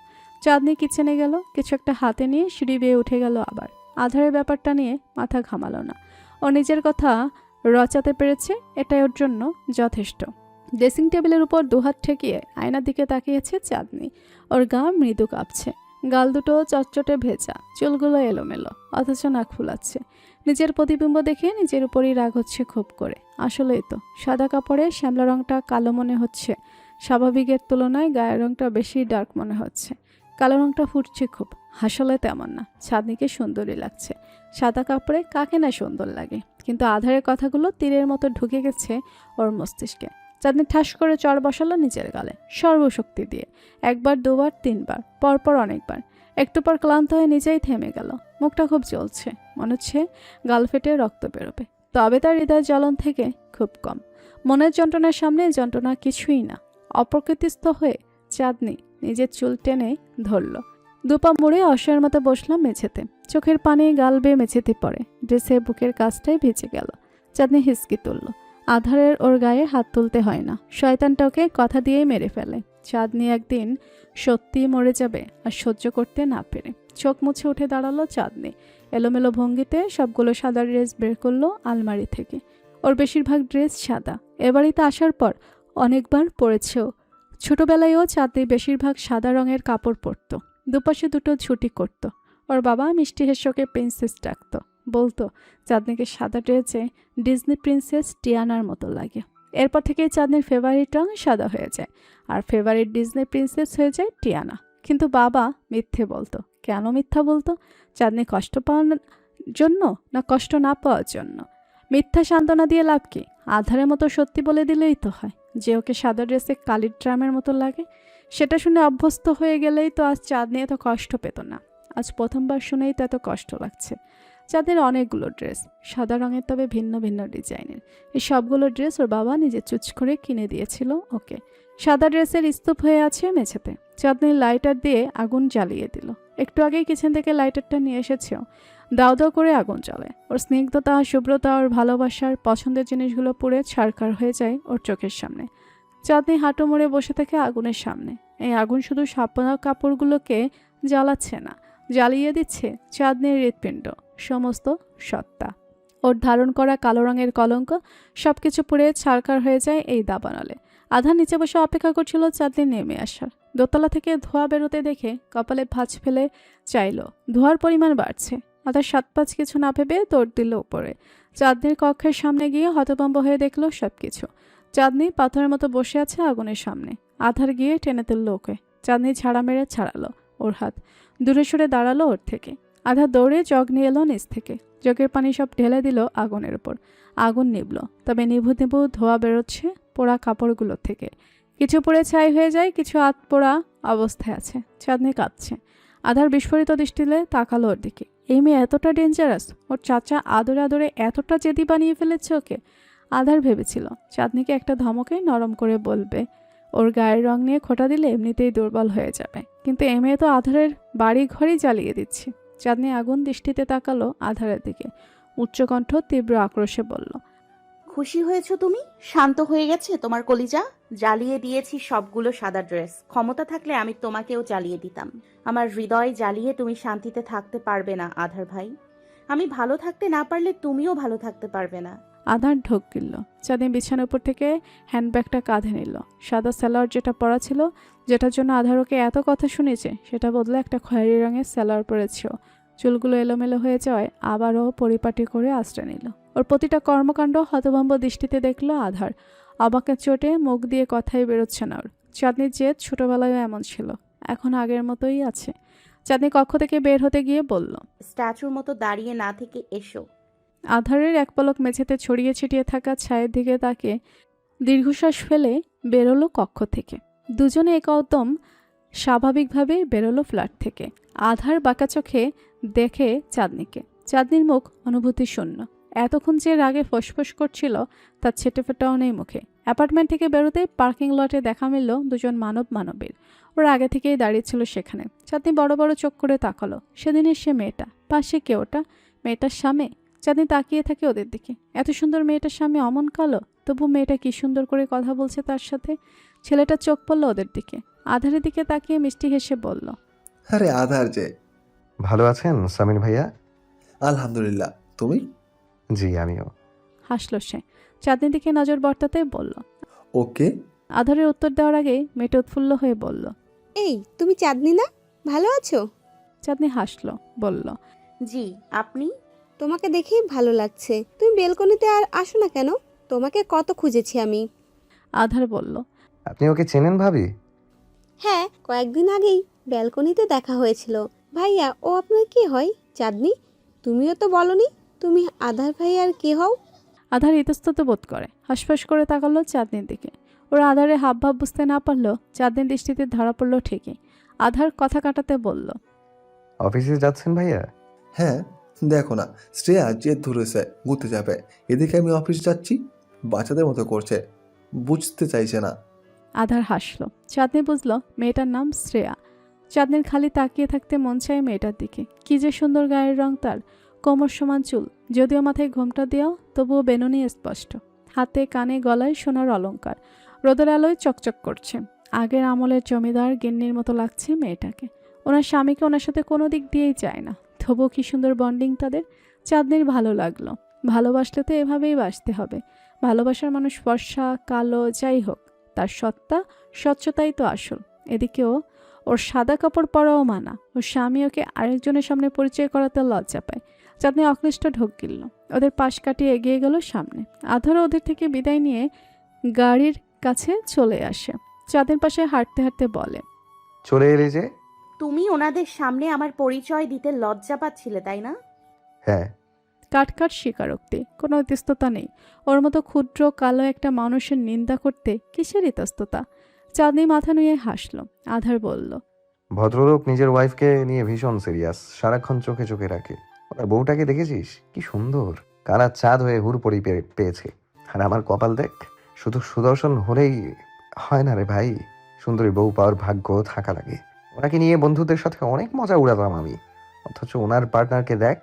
চাঁদনি কিচেনে গেল, কিছু একটা হাতে নিয়ে সিঁড়ি বেয়ে উঠে গেল আবার। আধারের ব্যাপারটা নিয়ে মাথা ঘামালো না। ও নিজের কথা রচাতে পেরেছে, এটাই ওর জন্য যথেষ্ট। ড্রেসিং টেবিলের উপর দুহাত ঠেকিয়ে আয়নার দিকে তাকিয়েছে চাঁদনি। ওর গা মৃদু কাঁপছে, গাল দুটো চটচটে ভেজা, চুলগুলো এলোমেলো, অথচ নাক ফুলাচ্ছে। নিজের প্রতিবিম্ব দেখে নিজের উপরই রাগ হচ্ছে খুব করে। আসলেই তো, সাদা কাপড়ে শ্যামলা রংটা কালো মনে হচ্ছে, স্বাভাবিকের তুলনায় গায়ের রংটা বেশি ডার্ক মনে হচ্ছে। কালো রংটা ফুটছে খুব, আসলে তেমন না। চাঁদনিকে সুন্দরই লাগছে। সাদা কাপড়ে কাকে না সুন্দর লাগে, কিন্তু আধারের কথাগুলো তীরের মতো ঢুকে গেছে ওর মস্তিষ্কে। চাঁদনি ঠাস করে চড় বসালো নিজের গালে, সর্বশক্তি দিয়ে। একবার, দুবার, তিনবার, পরপর অনেকবার। একটু পর ক্লান্ত হয়ে নিজেই থেমে গেল। মুখটা খুব জ্বলছে, মনে হচ্ছে গাল ফেটে রক্ত বেরোবে। তবে তার হৃদয় জ্বলন থেকে খুব কম। মনের যন্ত্রণার সামনে যন্ত্রণা কিছুই না। অপ্রকৃতিস্থ হয়ে চাঁদনি নিজের চুল টেনে ধরল। দুপা মুড়ে অসহায়ের মতো বসলাম মেঝেতে। চোখের পানি গাল বেয়ে মেঝেতে পড়ে। ড্রেসে বুকের কাজটাই ভিজে গেল। চাঁদনি হিসকি তুলল। আধারের ওর গায়ে হাত তুলতে হয় না, শয়তানটাকে কথা দিয়েই মেরে ফেলে। চাঁদনি একদিন সত্যি মরে যাবে আর সহ্য করতে না পেরে। চোখ মুছে উঠে দাঁড়ালো চাঁদনি। এলোমেলো ভঙ্গিতে সবগুলো সাদা ড্রেস বের করলো আলমারি থেকে। ওর বেশিরভাগ ড্রেস সাদা। এবাড়িতে আসার পর অনেকবার পরেছেও। ছোটবেলায়ও চাঁদনি বেশিরভাগ সাদা রঙের কাপড় পরতো। দুপাশে দুটো ছুটি করত। ওর বাবা মিষ্টি হেসকে প্রিন্সেস ডাকতো, বলতো চাঁদনিকে সাদা ড্রেসে ডিজনি প্রিন্সেস টিয়ানার মতো লাগে। এরপর থেকেই চাঁদনির ফেভারিট রং সাদা হয়ে যায়, আর ফেভারিট ডিজনি প্রিন্সেস হয়ে যায় টিয়ানা। কিন্তু বাবা মিথ্যে বলতো। কেন মিথ্যা বলতো? চাঁদনি কষ্ট পাওয়ার জন্য না কষ্ট না পাওয়ার জন্য? মিথ্যা সান্ত্বনা দিয়ে লাভ কি? আধারের মতো সত্যি বলে দিলেই তো হয় যে ওকে সাদা ড্রেসে কালির ড্রামের মতো লাগে। সেটা শুনে অভ্যস্ত হয়ে গেলেই তো আজ চাঁদনি এত কষ্ট পেত না। আজ প্রথমবার শুনেই তো এত কষ্ট লাগছে। চাঁদের অনেকগুলো ড্রেস সাদা রঙের, তবে ভিন্ন ভিন্ন ডিজাইনের। এই সবগুলো ড্রেস ওর বাবা নিজে চুজ করে কিনে দিয়েছিল ওকে। সাদা ড্রেসের স্তূপ হয়ে আছে মেঝেতে। চাঁদনি লাইটার দিয়ে আগুন জ্বালিয়ে দিল। একটু আগেই কিচেন থেকে লাইটারটা নিয়ে এসেছে। দাও দাও করে আগুন জ্বলে। ওর স্নিগ্ধতা, শুভ্রতা, ওর ভালোবাসার পছন্দের জিনিসগুলো পুড়ে ছারখার হয়ে যায় ওর চোখের সামনে। চাঁদনি হাঁটু মুড়ে বসে থাকে আগুনের সামনে। এই আগুন শুধু সাপনা কাপড়গুলোকে জ্বালাচ্ছে না, জ্বালিয়ে দিচ্ছে চাঁদনির হৃৎপিণ্ড, সমস্ত সত্তা। ওর ধারণ করা কালো রঙের কলঙ্ক সবকিছু পুড়ে ছারখার হয়ে যায় এই দাবানলে। আধার নিচে বসে অপেক্ষা করছিল চাঁদনি নেমে আসার। দোতলা থেকে ধোঁয়া বেরোতে দেখে কপালে ভাঁজ ফেলে চাইল। ধোঁয়ার পরিমাণ বাড়ছে। আধার 7-5 কিছু না ভেবে দৌড় দিল উপরে। চাঁদনির কক্ষের সামনে গিয়ে হতভম্ব হয়ে দেখলো সবকিছু। চাঁদনি পাথরের মতো বসে আছে আগুনের সামনে। আধার গিয়ে টেনে তুলল ওকে। চাঁদনি ঝাড়া মেরে ছাড়ালো ওর হাত, দূরে সরে দাঁড়ালো ওর থেকে। আধার দৌড়ে জগ নিয়ে এলো নিচ থেকে। জগের পানি সব ঢেলে দিল আগুনের উপর। আগুন নিভল, তবে নিভু নিভু ধোঁয়া বেরোচ্ছে পোড়া কাপড়গুলো থেকে। কিছু পুড়ে ছাই হয়ে যায়, কিছু আত পোড়া অবস্থায় আছে। চাঁদনি কাঁদছে। আধার বিস্ফোরিত দৃষ্টিতে তাকালো ওর দিকে। এই মেয়ে এতটা ডেঞ্জারাস? ওর চাচা আদরে আদরে এতটা জেদি বানিয়ে ফেলেছে ওকে। আধার ভেবেছিল চাঁদনিকে একটা ধমকে নরম করে বলবে, ওর গায়ের রং নিয়ে খোঁটা দিলে এমনিতেই দুর্বল হয়ে যাবে। কিন্তু এ মেয়ে তো আধারের বাড়ি ঘরই জ্বালিয়ে দিচ্ছে। চাঁদনি আগুন দৃষ্টিতে তাকালো আধারের দিকে। উচ্চকণ্ঠ তীব্র আক্রোশে বলল, খুশি হয়েছো তুমি? শান্ত হয়ে গেছে তোমার কলিজা? জ্বালিয়ে দিয়েছি সবগুলো সাদা ড্রেস। ক্ষমতা থাকলে আমি তোমাকেও জ্বালিয়ে দিতাম। আমার হৃদয় জ্বালিয়ে তুমি শান্তিতে থাকতে পারবে না আধার ভাই। আমি ভালো থাকতে না পারলে তুমিও ভালো থাকতে পারবে না। আধার ঢোক গিলল। চাঁদনি বিছানার উপর থেকে হ্যান্ডব্যাগটা কাঁধে নিল। সাদা সালোয়ার যেটা পরা ছিল, যেটার জন্য আধার ওকে এত কথা শুনেছে, সেটা বদলে একটা খয়েরি রঙের সালোয়ার পরেছে। চুলগুলো এলোমেলো হয়ে যাওয়ায় আবারও পরিপাটি করে আশ্রয় নিল। ওর প্রতিটা কর্মকাণ্ড হতভম্ব দৃষ্টিতে দেখলো আধার। অবাকের চোটে মুখ দিয়ে কথাই বেরোচ্ছে না ওর। চাঁদনির জেদ ছোটবেলায়ও এমন ছিল, এখন আগের মতোই আছে। চাঁদনি কক্ষ থেকে বের হতে গিয়ে বলল, স্ট্যাচুর মতো দাঁড়িয়ে না থেকে এসো। আধারের এক পলক মেঝেতে ছড়িয়ে ছিটিয়ে থাকা ছায়ের দিকে তাকে দীর্ঘশ্বাস ফেলে বেরোলো কক্ষ থেকে। দুজনে একদম স্বাভাবিকভাবে বেরোলো ফ্ল্যাট থেকে। আধার বাঁকা চোখে দেখে চাঁদনিকে। চাঁদনির মুখ অনুভূতি শূন্য। এতক্ষণ যে রাগে ফোঁসফোঁস করছিল তার ছেটেফেটাও নেই মুখে। অ্যাপার্টমেন্ট থেকে বেরোতে পার্কিং লটে দেখা মিলল দুজন মানবীর। ওরা আগে থেকেই দাঁড়িয়েছিল সেখানে। চাঁদনি বড় বড় চোখ করে তাকালো। সেদিনের সে মেয়েটা, পাশে কে ওটা? মেয়েটার স্বামী। চাঁদনি তাকিয়ে থাকে ওদের দিকে। এত সুন্দর মেয়েটার স্বামী অমন কালো, তবু মেয়েটা কি সুন্দর করে কথা বলছে তার সাথে। ছেলেটা চোখ পড়ল ওদের দিকে। আধারের দিকে তাকিয়ে মিষ্টি হেসে বলল, আরে আধার যে। ভালো আছেন সামির ভাইয়া? আলহামদুলিল্লাহ, তুমি? জি আমিও। হাসল সে। চাঁদনির দিকে নজর বর্তাতে বলল। ওকে। আধারের উত্তর দেওয়ার আগেই মেয়েটা উৎফুল্ল হয়ে বলল, এই তুমি চাঁদনি না? ভালো আছো? চাঁদনি হাসল, বলল, জি, আপনি? তোমাকে দেখেই ভালো লাগছে। তুমি বেলকনিতে আর আসো না কেন? তোমাকে কত খুঁজেছি আমি। আধার বলল, আপনি ওকে চেনেন ভাবি? হ্যাঁ, কয়েকদিন আগেই ব্যালকনিতে দেখা হয়েছিল। ভাইয়া, ও আপনার কি হয়? চাঁদনি, তুমিও তো বলনি তুমি আধার ভাইয়ার কি হও। আধার ইতস্তত বোধ করে হাসফাস করে তাকালো চাঁদনির দিকে। ওরা আধারের হাবভাব বুঝতে না পারলেও চাঁদনির দৃষ্টিতে ধরা পড়ল ঠিকই। আধার কথা কাটাতে বলল, অফিসে যাচ্ছেন ভাইয়া? হ্যাঁ, দেখো না, শ্রেয়া জেদ ধরেছে ঘুরতে যাবে। এদিকে আমি অফিস যাচ্ছি, বাচ্চাদের মতো করছে, বুঝতে চাইছে না। আধার হাসলো। চাঁদনি বুঝলো মেয়েটার নাম শ্রেয়া। চাঁদনির খালি তাকিয়ে থাকতে মন চায় মেয়েটার দিকে। কি যে সুন্দর গায়ের রং তার, কোমর সমান চুল, যদিও মাথায় ঘোমটা দেওয়া, তবুও বেনুনি স্পষ্ট। হাতে কানে গলায় সোনার অলংকার, রোদের আলোয় চকচক করছে। আগের আমলের জমিদার গিন্নির মতো লাগছে মেয়েটাকে। ওনার স্বামীকে ওনার সাথে কোনো দিক দিয়েই যায় না, তবুও কি সুন্দর বন্ডিং তাদের। চাঁদনির ভালো লাগলো। ভালোবাসলে তো এভাবেই বাসতে হবে। ভালোবাসার মানুষ ফর্সা, কালো, যাই হোক, তার সত্তা, স্বচ্ছতাই তো আসল। এদিকেও ওর সাদা কাপড় পরাও মানা। ওর স্বামী ওকে আরেকজনের সামনে পরিচয় করাতে লজ্জা পায়। চাঁদনি অক্লিষ্ট ঢোক গিলল। ওদের পাশ কাটিয়ে এগিয়ে গেল সামনে। আধারও ওদের থেকে বিদায় নিয়ে গাড়ির কাছে চলে আসে। চাঁদের পাশে হাঁটতে হাঁটতে বলে, চলে এলে যে? তুমি ওনাদের সামনে আমার পরিচয় দিতে লজ্জা পাচ্ছিলে, তাই না? হ্যাঁ। কাটকাট স্বীকারোক্তি, কোনো ইতস্ততা নেই। ওর মতো ক্ষুদ্র কালো একটা মানুষের নিন্দা করতে কিসের ইতস্ততা? চাঁদনি মাথা নুয়ে হাসলো। আধার বলল, ভদ্রলোক নিজের ওয়াইফকে নিয়ে ভীষণ সিরিয়াস, সারাক্ষণ চোখে চোখে রাখে। ওনার বউটাকে দেখেছিস? কি সুন্দর, কারা চাঁদ হয়ে হুড়পড়ি পেয়েছে। আর আমার কপাল দেখ, শুধু সুদর্শন হলেই হয় না রে ভাই, সুন্দরী বউ পাওয়ার ভাগ্য থাকা লাগে। ওনাকে নিয়ে বন্ধুদের সাথে অনেক মজা উড়াতাম আমি, অথচ ওনার পার্টনারকে দেখ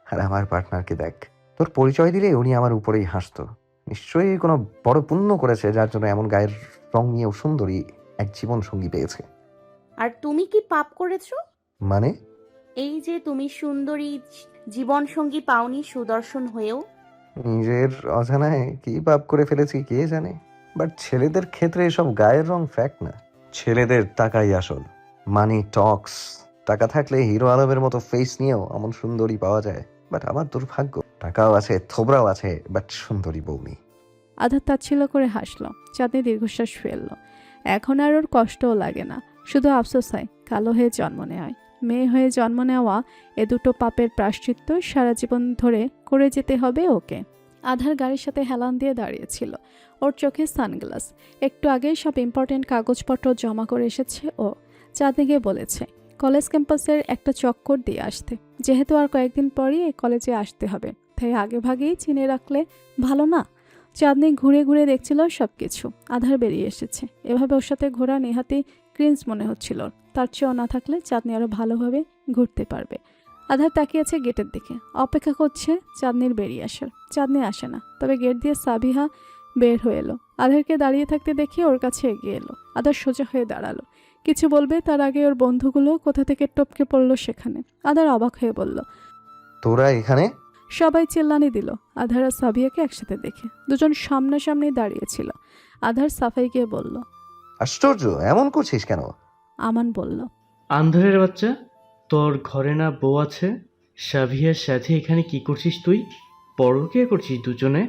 আর আমার পার্টনারকে দেখ। তোর পরিচয় দিলে উনি আমার উপরেই হাসতো। নিশ্চয়ই কোনো বড় পুণ্য করেছে যার জন্য এমন গায়ের রং নিয়েও সুন্দরী এক জীবন সঙ্গী পেয়েছে। আর তুমি কি পাপ করেছো? মানে? এই যে তুমি সুন্দরী জীবন সঙ্গী পাওনি সুদর্শন হয়েও। নিজের অজানায় কি পাপ করে ফেলেছি কে জানে, বাট ছেলেদের ক্ষেত্রে এসব গায়ের রং ফ্যাক্ট না। ছেলেদের টাকাই আসল, মানি টক্স। টাকা থাকলে হিরো আলমের মতো ফেস নিয়েও এমন সুন্দরী পাওয়া যায়, বাট আমার দুর্ভাগ্য টাকাও আছে, থোবরাও আছে, বাট সুন্দরী বউ নেই। আধার তাচ্ছিল্য করে হাসলো। চাঁদনি দীর্ঘশ্বাস ফেলল। এখন আর ওর কষ্টও লাগে না, শুধু আফসোস হয় কালো হয়ে জন্ম নেওয়ায়। মেয়ে হয়ে জন্ম নেওয়া এ দুটো পাপের প্রায়শ্চিত্ত সারা জীবন ধরে করে যেতে হবে ওকে। আধার গাড়ির সাথে হেলান দিয়ে দাঁড়িয়েছিল, ওর চোখে সানগ্লাস। একটু আগেই সব ইম্পর্টেন্ট কাগজপত্র জমা করে এসেছে ও। চাঁদনিকে বলেছে কলেজ ক্যাম্পাসের একটা চক্কর দিয়ে আসতে, যেহেতু আর কয়েকদিন পরই এই কলেজে আসতে হবে, তাই আগে ভাগেই চিনে রাখলে ভালো না। চাঁদনি ঘুরে ঘুরে দেখছিল সব কিছু। আধার বেরিয়ে এসেছে, এভাবে ওর সাথে ঘোরা নেহাতি ক্রিঞ্জ মনে হচ্ছিল। তার চেয়েও না থাকলে চাঁদনি আরও ভালোভাবে ঘুরতে পারবে। আধার তাকিয়েছে গেটের দিকে, অপেক্ষা করছে চাঁদনির বেরিয়ে আসার। চাঁদনি আসে না, তবে গেট দিয়ে সাবিহা বের হয়ে এলো। আধারকে দাঁড়িয়ে থাকতে দেখে ওর কাছে এগিয়ে এলো। আধার সোজা হয়ে দাঁড়ালো, কিছু বলবে তার আগে ওর বন্ধুগুলো কোথা থেকে টপকে পড়লো সেখানে। আধার অবাক হয়ে বলল, তোরা এখানে? সবাই চিল্লানি দিল আধার আর সাবিয়াকে একসাথে দেখে। দুজন সামনাসামনি দাঁড়িয়েছিল। আধার সাফাই গিয়ে বলল, আশ্চর্য, এমন করছিস কেন? আমান বলল, আন্ধারের বাচ্চা, তোর ঘরে না বউ আছে? সাভিয়ার সাথে এখানে কি করছিস তুই? পরকীয়া করছিস দুজনে?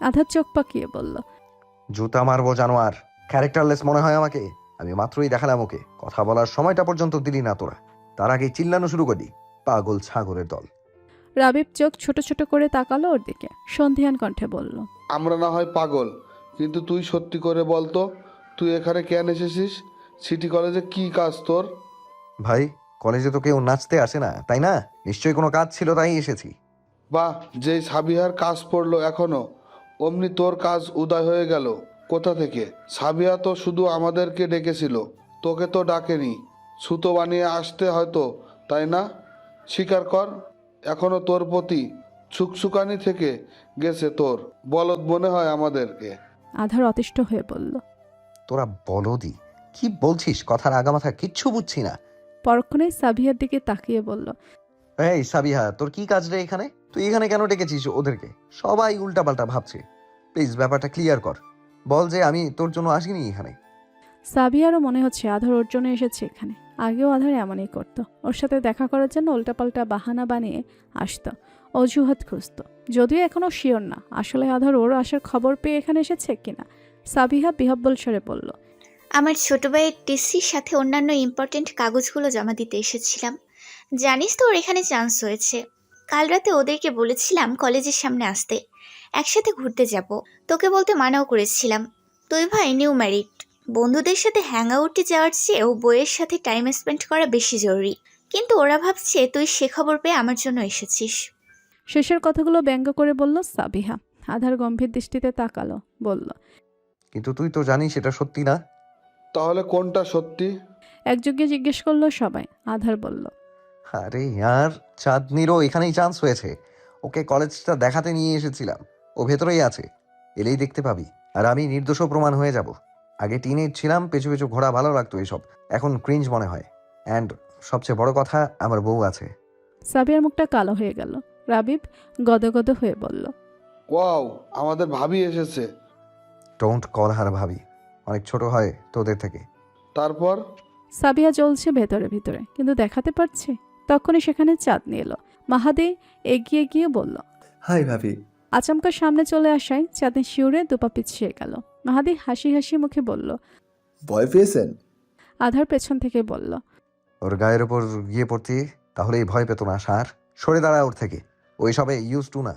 আধার চোখ পাকিয়ে বলল, জুতা মারবো জানোয়ার, ক্যারেক্টারলেস মনে হয় আমাকে? আমি মাত্রই দেখালাম ওকে, কথা বলার সময়টা পর্যন্ত দিলি না তোরা, তার আগে চিল্লানো শুরু করলি। পাগল ছাগলের দল। রাবিব চোখ ছোট ছোট করে তাকালো ওর দিকে, সন্ধিয়ান কণ্ঠে বলল, আমরা না হয় পাগল, কিন্তু তুই সত্যি করে বলতো, তুই এখানে কেন এসেছিস? সিটি কলেজে কি কাজ তোর? ভাই, কলেজে তো কেউ নাচতে আসে না, তাই না? নিশ্চয়ই কোনো কাজ ছিল, তাই এসেছি। বাহ, যেই সাবিহার কাজ পড়লো এখনো, অমনি তোর কাজ উদয় হয়ে গেল। কোথা থেকে? সাবিহা তো শুধু আমাদেরকে ডেকেছিল, তোকে তো ডাকেনি। সুতো বানিয়ে আসতে হয়তো, তাই না? স্বীকার কর, এখনো তোর প্রতি ছুকছুকানি থেকে গেছে তোর। বলদ মনে হয় আমাদেরকে। আধার অতিষ্ঠ হয়ে বলল। তোরা বলদি, কি বলছিস? কথার আগামাথা কিচ্ছু বুঝছি না। পরক্ষণেই সাবিয়ার দিকে তাকিয়ে বলল, এই সাবিহা, তোর কি কাজ রে এখানে? তুই এখানে কেন ডেকেছিস ওদেরকে? সবাই উল্টাপাল্টা ভাবছে, প্লিজ ব্যাপারটা ক্লিয়ার কর। বল যে আমি তোর জন্য আসিনি এখানে। সাবিয়ারও মনে হচ্ছে আধার ওর জন্য এসেছে এখানে। আগেও আধার এমনই করতো, ওর সাথে দেখা করার জন্য উল্টাপাল্টা বাহানা বানিয়ে আসতো, অজুহাত খুঁজতো। যদিও এখনও শিওর না আসলে আধার ওর আসার খবর পেয়ে এখানে এসেছে কিনা। সাবিহা বিহব্বল স্বরে বলল, আমার ছোট ভাইয়ের টিসির সাথে অন্যান্য ইম্পর্টেন্ট কাগজগুলো জমা দিতে এসেছিলাম। জানিস তো ওর এখানে চান্স হয়েছে। কাল রাতে ওদেরকে বলেছিলাম কলেজের সামনে আসতে, একসাথে ঘুরতে যাব। তোকে বলতে মানাও করেছিলাম। তুই ভাই নিউ ম্যারিড, বন্ধুদের সাথে হ্যাং আউটে যাওয়ার চেয়েও বইয়ের সাথে টাইম স্পেন্ড করা বেশি জরুরি। কিন্তু ওরা ভাবছে তুই সে খবর পেয়ে আমার জন্য এসেছিস। শেষের কথাগুলো ব্যঙ্গ করে বলল সাবিহা। আধার গম্ভীর দৃষ্টিতে তাকালো, বলল, কিন্তু তুই তো জানিস এটা সত্যি না। তাহলে কোনটা সত্যি? একযোগে জিজ্ঞেস করলো সবাই। আধার বলল, আরে ইয়ার, চাঁদনিরও এখানেই চান্স হয়েছে। ওকে কলেজটা দেখাতে নিয়ে এসেছিলাম, ও ভেতরেই আছে, এলেই দেখতে পাবি। আর আমি নির্দোষও প্রমাণ হয়ে যাব। আগে টিনেজ ছিলাম, পেছু পেছু ঘোরা ভালো লাগতো এসব, এখন ক্রিঞ্জ মনে হয়। অ্যান্ড সবচেয়ে বড় কথা, আমার বউ আছে। সাবিয়ার মুখটা কালো হয়ে গেল। রাবিব গদগদ হয়ে বলল, ওয়াও, আমাদের ভাবি এসেছে। ডোন্ট কল হার ভাবি, অনেক ছোট হয় তোদের থেকে। তারপর? সাবিয়া জ্বলছে ভেতরে ভিতরে, কিন্তু দেখাতে পারছে। তখনই সেখানে চাঁদনি এলো। মাহাদি এগিয়ে গিয়ে বলল, হাই ভাবি। আচমকা সামনে চলে আসায় চাঁদনি শিউরে দুপা পিছিয়ে গেল। মাহাদি হাসি হাসি মুখে বলল, ভয় পেয়েছেন? আধার পেছন থেকে বলল, ওর গায়ের ওপর গিয়ে পড়তি, তাহলেই ভয় পেত না। সার সরে দাঁড়া ওর থেকে, ওই সবে ইউজ টু না।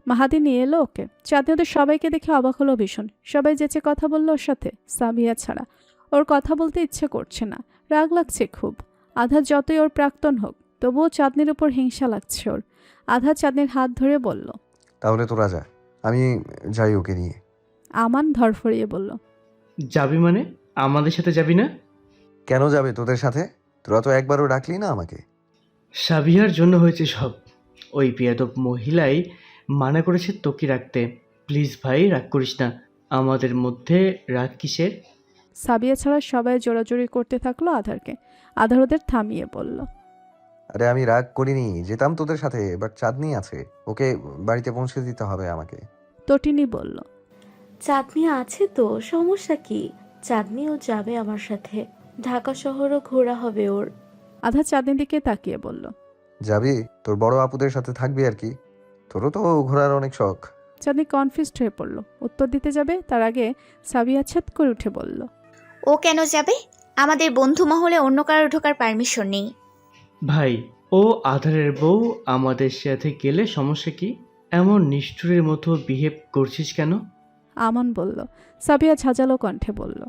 মাহাদি নিয়ে এলো ওকে। চাঁদনি ওদের সবাইকে দেখে অবাক হলো ভীষণ। সবাই যেচে কথা বললো ওর সাথে, সাবিয়া ছাড়া। ওর কথা বলতে ইচ্ছে করছে না, রাগ লাগছে খুব। আধার যতই ওর প্রাক্তন হোক, তবুও চাঁদনির উপর হিংসা লাগছে ওর। আধার চাঁদনির হাত ধরে বলল, তাহলে তোরা যা, আমি যাই ওকে নিয়ে। আমান ধরফরিয়ে বলল, যাবি মানে? আমাদের সাথে যাবি না? কেন যাবে তোদের সাথে? তোরা তো একবারও ডাকলি না আমাকে। সাবিহার জন্য হয়েছে সব। ওই বেয়াদব মহিলাই মানা করেছে তোকে রাখতে। প্লিজ ভাই, রাগ করিস না। আমাদের মধ্যে রাগ কিসের? সাবিয়া ছাড়া সবাই জোরাজোরি করতে থাকলো আধারকে। আধার ওদের থামিয়ে বলল, আরে আমি রাগ করিনি, যেতাম তোদের সাথে, বাট চাঁদনি আছে, ওকে বাড়িতে পৌঁছে দিতে হবে আমাকে। তটিনী বলল, চাঁদনি আছে তো, সমস্যা কি? চাঁদনিও যাবে আমার সাথে, ঢাকা শহরও ঘোরা হবে ওর। আধার চাঁদনির দিকে তাকিয়ে বলল, যাবি? তোর বড় আপুদের সাথে থাকবি আর কি, তোরও তো ঘোরার অনেক শখ। চাঁদনি কনফিউজড হয়ে পড়ল। উত্তর দিতে যাবে তার আগে সাবিয়া ছাদ করে উঠে বলল, ও কেন যাবে? আমাদের বন্ধু মহলে অন্য কারো ঢোকার পারমিশন নেই। ভাই, ও আধারের বউ, আমাদের সাথে গেলে সমস্যা কি? এমন নিষ্ঠুরের মতো বিহেভ করছিস কেন? আমান বলল। সাবিয়া ঝাঁঝালো কণ্ঠে বলল,